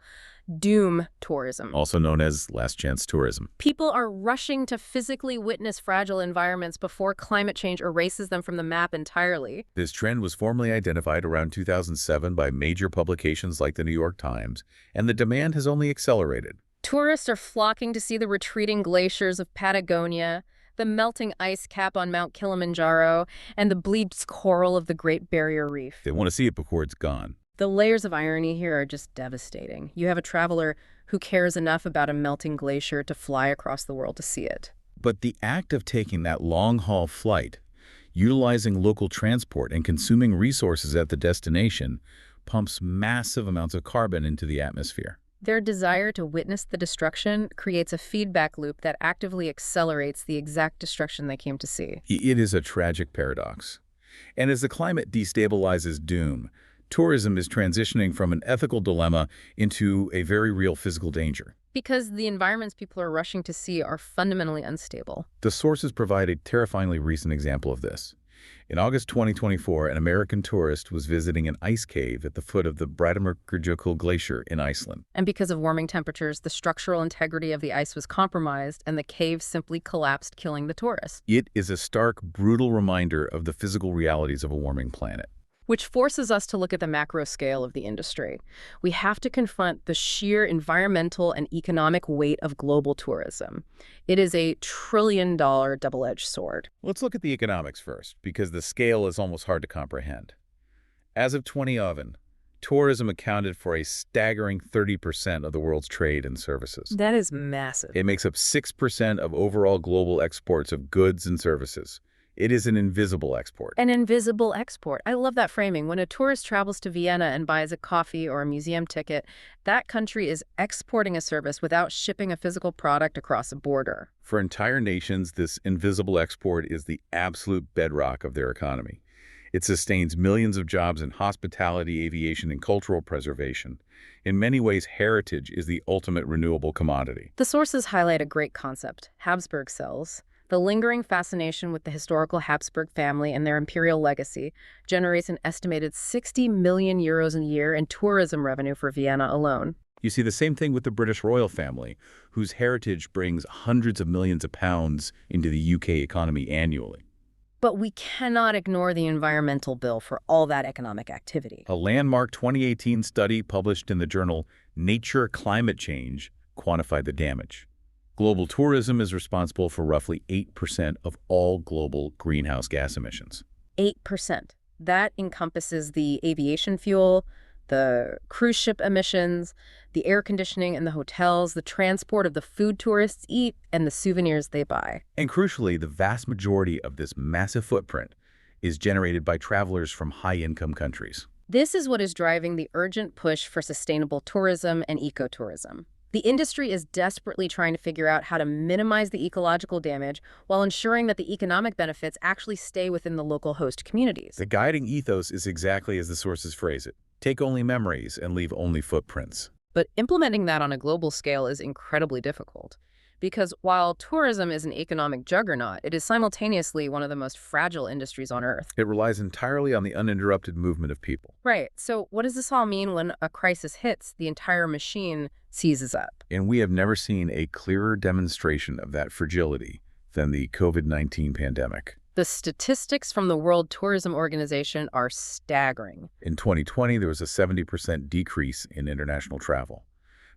doom tourism. Also known as last chance tourism. People are rushing to physically witness fragile environments before climate change erases them from the map entirely. This trend was formally identified around 2007 by major publications like the New York Times, and the demand has only accelerated. Tourists are flocking to see the retreating glaciers of Patagonia, the melting ice cap on Mount Kilimanjaro, and the bleached coral of the Great Barrier Reef. They want to see it before it's gone. The layers of irony here are just devastating. You have a traveler who cares enough about a melting glacier to fly across the world to see it. But the act of taking that long-haul flight, utilizing local transport and consuming resources at the destination, pumps massive amounts of carbon into the atmosphere. Their desire to witness the destruction creates a feedback loop that actively accelerates the exact destruction they came to see. It is a tragic paradox. And as the climate destabilizes doom, tourism is transitioning from an ethical dilemma into a very real physical danger. Because the environments people are rushing to see are fundamentally unstable. The sources provide a terrifyingly recent example of this. In August 2024, an American tourist was visiting an ice cave at the foot of the Breiðamerkurjökull Glacier in Iceland. And because of warming temperatures, the structural integrity of the ice was compromised, and the cave simply collapsed, killing the tourist. It is a stark, brutal reminder of the physical realities of a warming planet. Which forces us to look at the macro scale of the industry. We have to confront the sheer environmental and economic weight of global tourism. It is a trillion-dollar double-edged sword. Let's look at the economics first, because the scale is almost hard to comprehend. As of 2011, Tourism accounted for a staggering 30% of the world's trade and services. That is massive. It makes up 6% of overall global exports of goods and services. It is an invisible export. An invisible export. I love that framing. When a tourist travels to Vienna and buys a coffee or a museum ticket, that country is exporting a service without shipping a physical product across a border. For entire nations, this invisible export is the absolute bedrock of their economy. It sustains millions of jobs in hospitality, aviation, and cultural preservation. In many ways, heritage is the ultimate renewable commodity. The sources highlight a great concept, Habsburg cells. The lingering fascination with the historical Habsburg family and their imperial legacy generates an estimated 60 million euros a year in tourism revenue for Vienna alone. You see the same thing with the British royal family, whose heritage brings hundreds of millions of pounds into the UK economy annually. But we cannot ignore the environmental bill for all that economic activity. A landmark 2018 study published in the journal Nature Climate Change quantified the damage. Global tourism is responsible for roughly 8% of all global greenhouse gas emissions. 8%. That encompasses the aviation fuel, the cruise ship emissions, the air conditioning in the hotels, the transport of the food tourists eat, and the souvenirs they buy. And crucially, the vast majority of this massive footprint is generated by travelers from high-income countries. This is what is driving the urgent push for sustainable tourism and ecotourism. The industry is desperately trying to figure out how to minimize the ecological damage while ensuring that the economic benefits actually stay within the local host communities. The guiding ethos is exactly as the sources phrase it. Take only memories and leave only footprints. But implementing that on a global scale is incredibly difficult. Because while tourism is an economic juggernaut, it is simultaneously one of the most fragile industries on Earth. It relies entirely on the uninterrupted movement of people. Right. So what does this all mean when a crisis hits, the entire machine seizes up? And we have never seen a clearer demonstration of that fragility than the COVID-19 pandemic. The statistics from the World Tourism Organization are staggering. In 2020, there was a 70% decrease in international travel.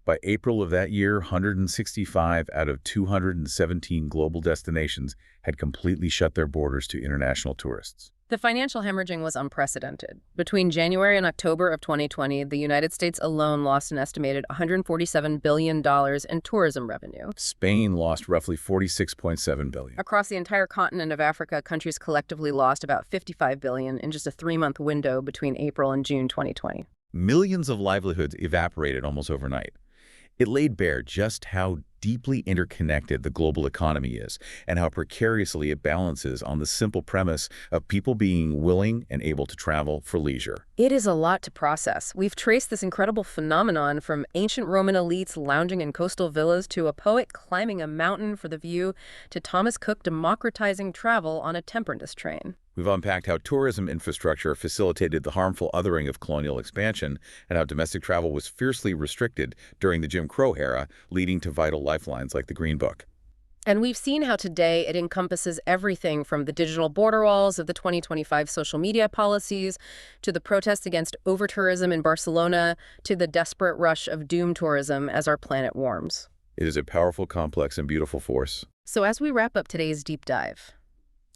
By April of that year, 165 out of 217 global destinations had completely shut their borders to international tourists. The financial hemorrhaging was unprecedented. Between January and October of 2020, the United States alone lost an estimated $147 billion in tourism revenue. Spain lost roughly $46.7 billion. Across the entire continent of Africa, countries collectively lost about $55 billion in just a 3-month window between April and June 2020. Millions of livelihoods evaporated almost overnight. It laid bare just how deeply interconnected the global economy is and how precariously it balances on the simple premise of people being willing and able to travel for leisure. It is a lot to process. We've traced this incredible phenomenon from ancient Roman elites lounging in coastal villas to a poet climbing a mountain for the view to Thomas Cook democratizing travel on a temperance train. We've unpacked how tourism infrastructure facilitated the harmful othering of colonial expansion and how domestic travel was fiercely restricted during the Jim Crow era, leading to vital lifelines like the Green Book. And we've seen how today it encompasses everything from the digital border walls of the 2025 social media policies to the protests against over-tourism in Barcelona to the desperate rush of doom tourism as our planet warms. It is a powerful, complex, and beautiful force. So as we wrap up today's deep dive,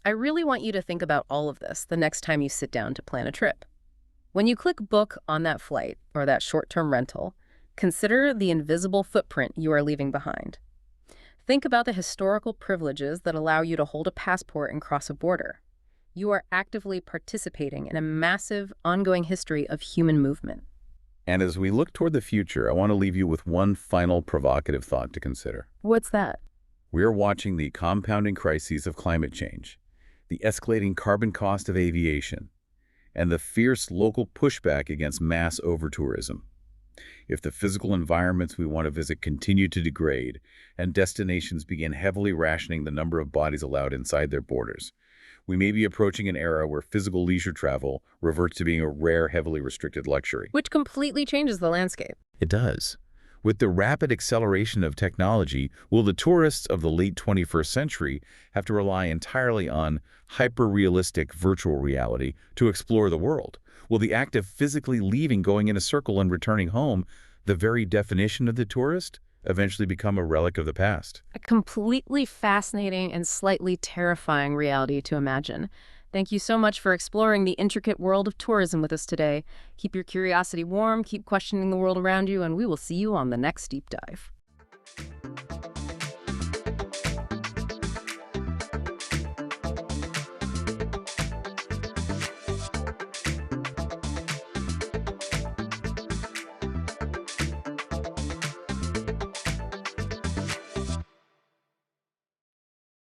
I really want you to think about all of this the next time you sit down to plan a trip. When you click book on that flight or that short-term rental, consider the invisible footprint you are leaving behind. Think about the historical privileges that allow you to hold a passport and cross a border. You are actively participating in a massive, ongoing history of human movement. And as we look toward the future, I want to leave you with one final provocative thought to consider. What's that? We are watching the compounding crises of climate change, the escalating carbon cost of aviation, and the fierce local pushback against mass over-tourism. If the physical environments we want to visit continue to degrade and destinations begin heavily rationing the number of bodies allowed inside their borders, we may be approaching an era where physical leisure travel reverts to being a rare, heavily restricted luxury. Which completely changes the landscape. It does. With the rapid acceleration of technology, will the tourists of the late 21st century have to rely entirely on hyper-realistic virtual reality to explore the world? Will the act of physically leaving, going in a circle, and returning home, the very definition of the tourist, eventually become a relic of the past? A completely fascinating and slightly terrifying reality to imagine. Thank you so much for exploring the intricate world of tourism with us today. Keep your curiosity warm, keep questioning the world around you, and we will see you on the next deep dive.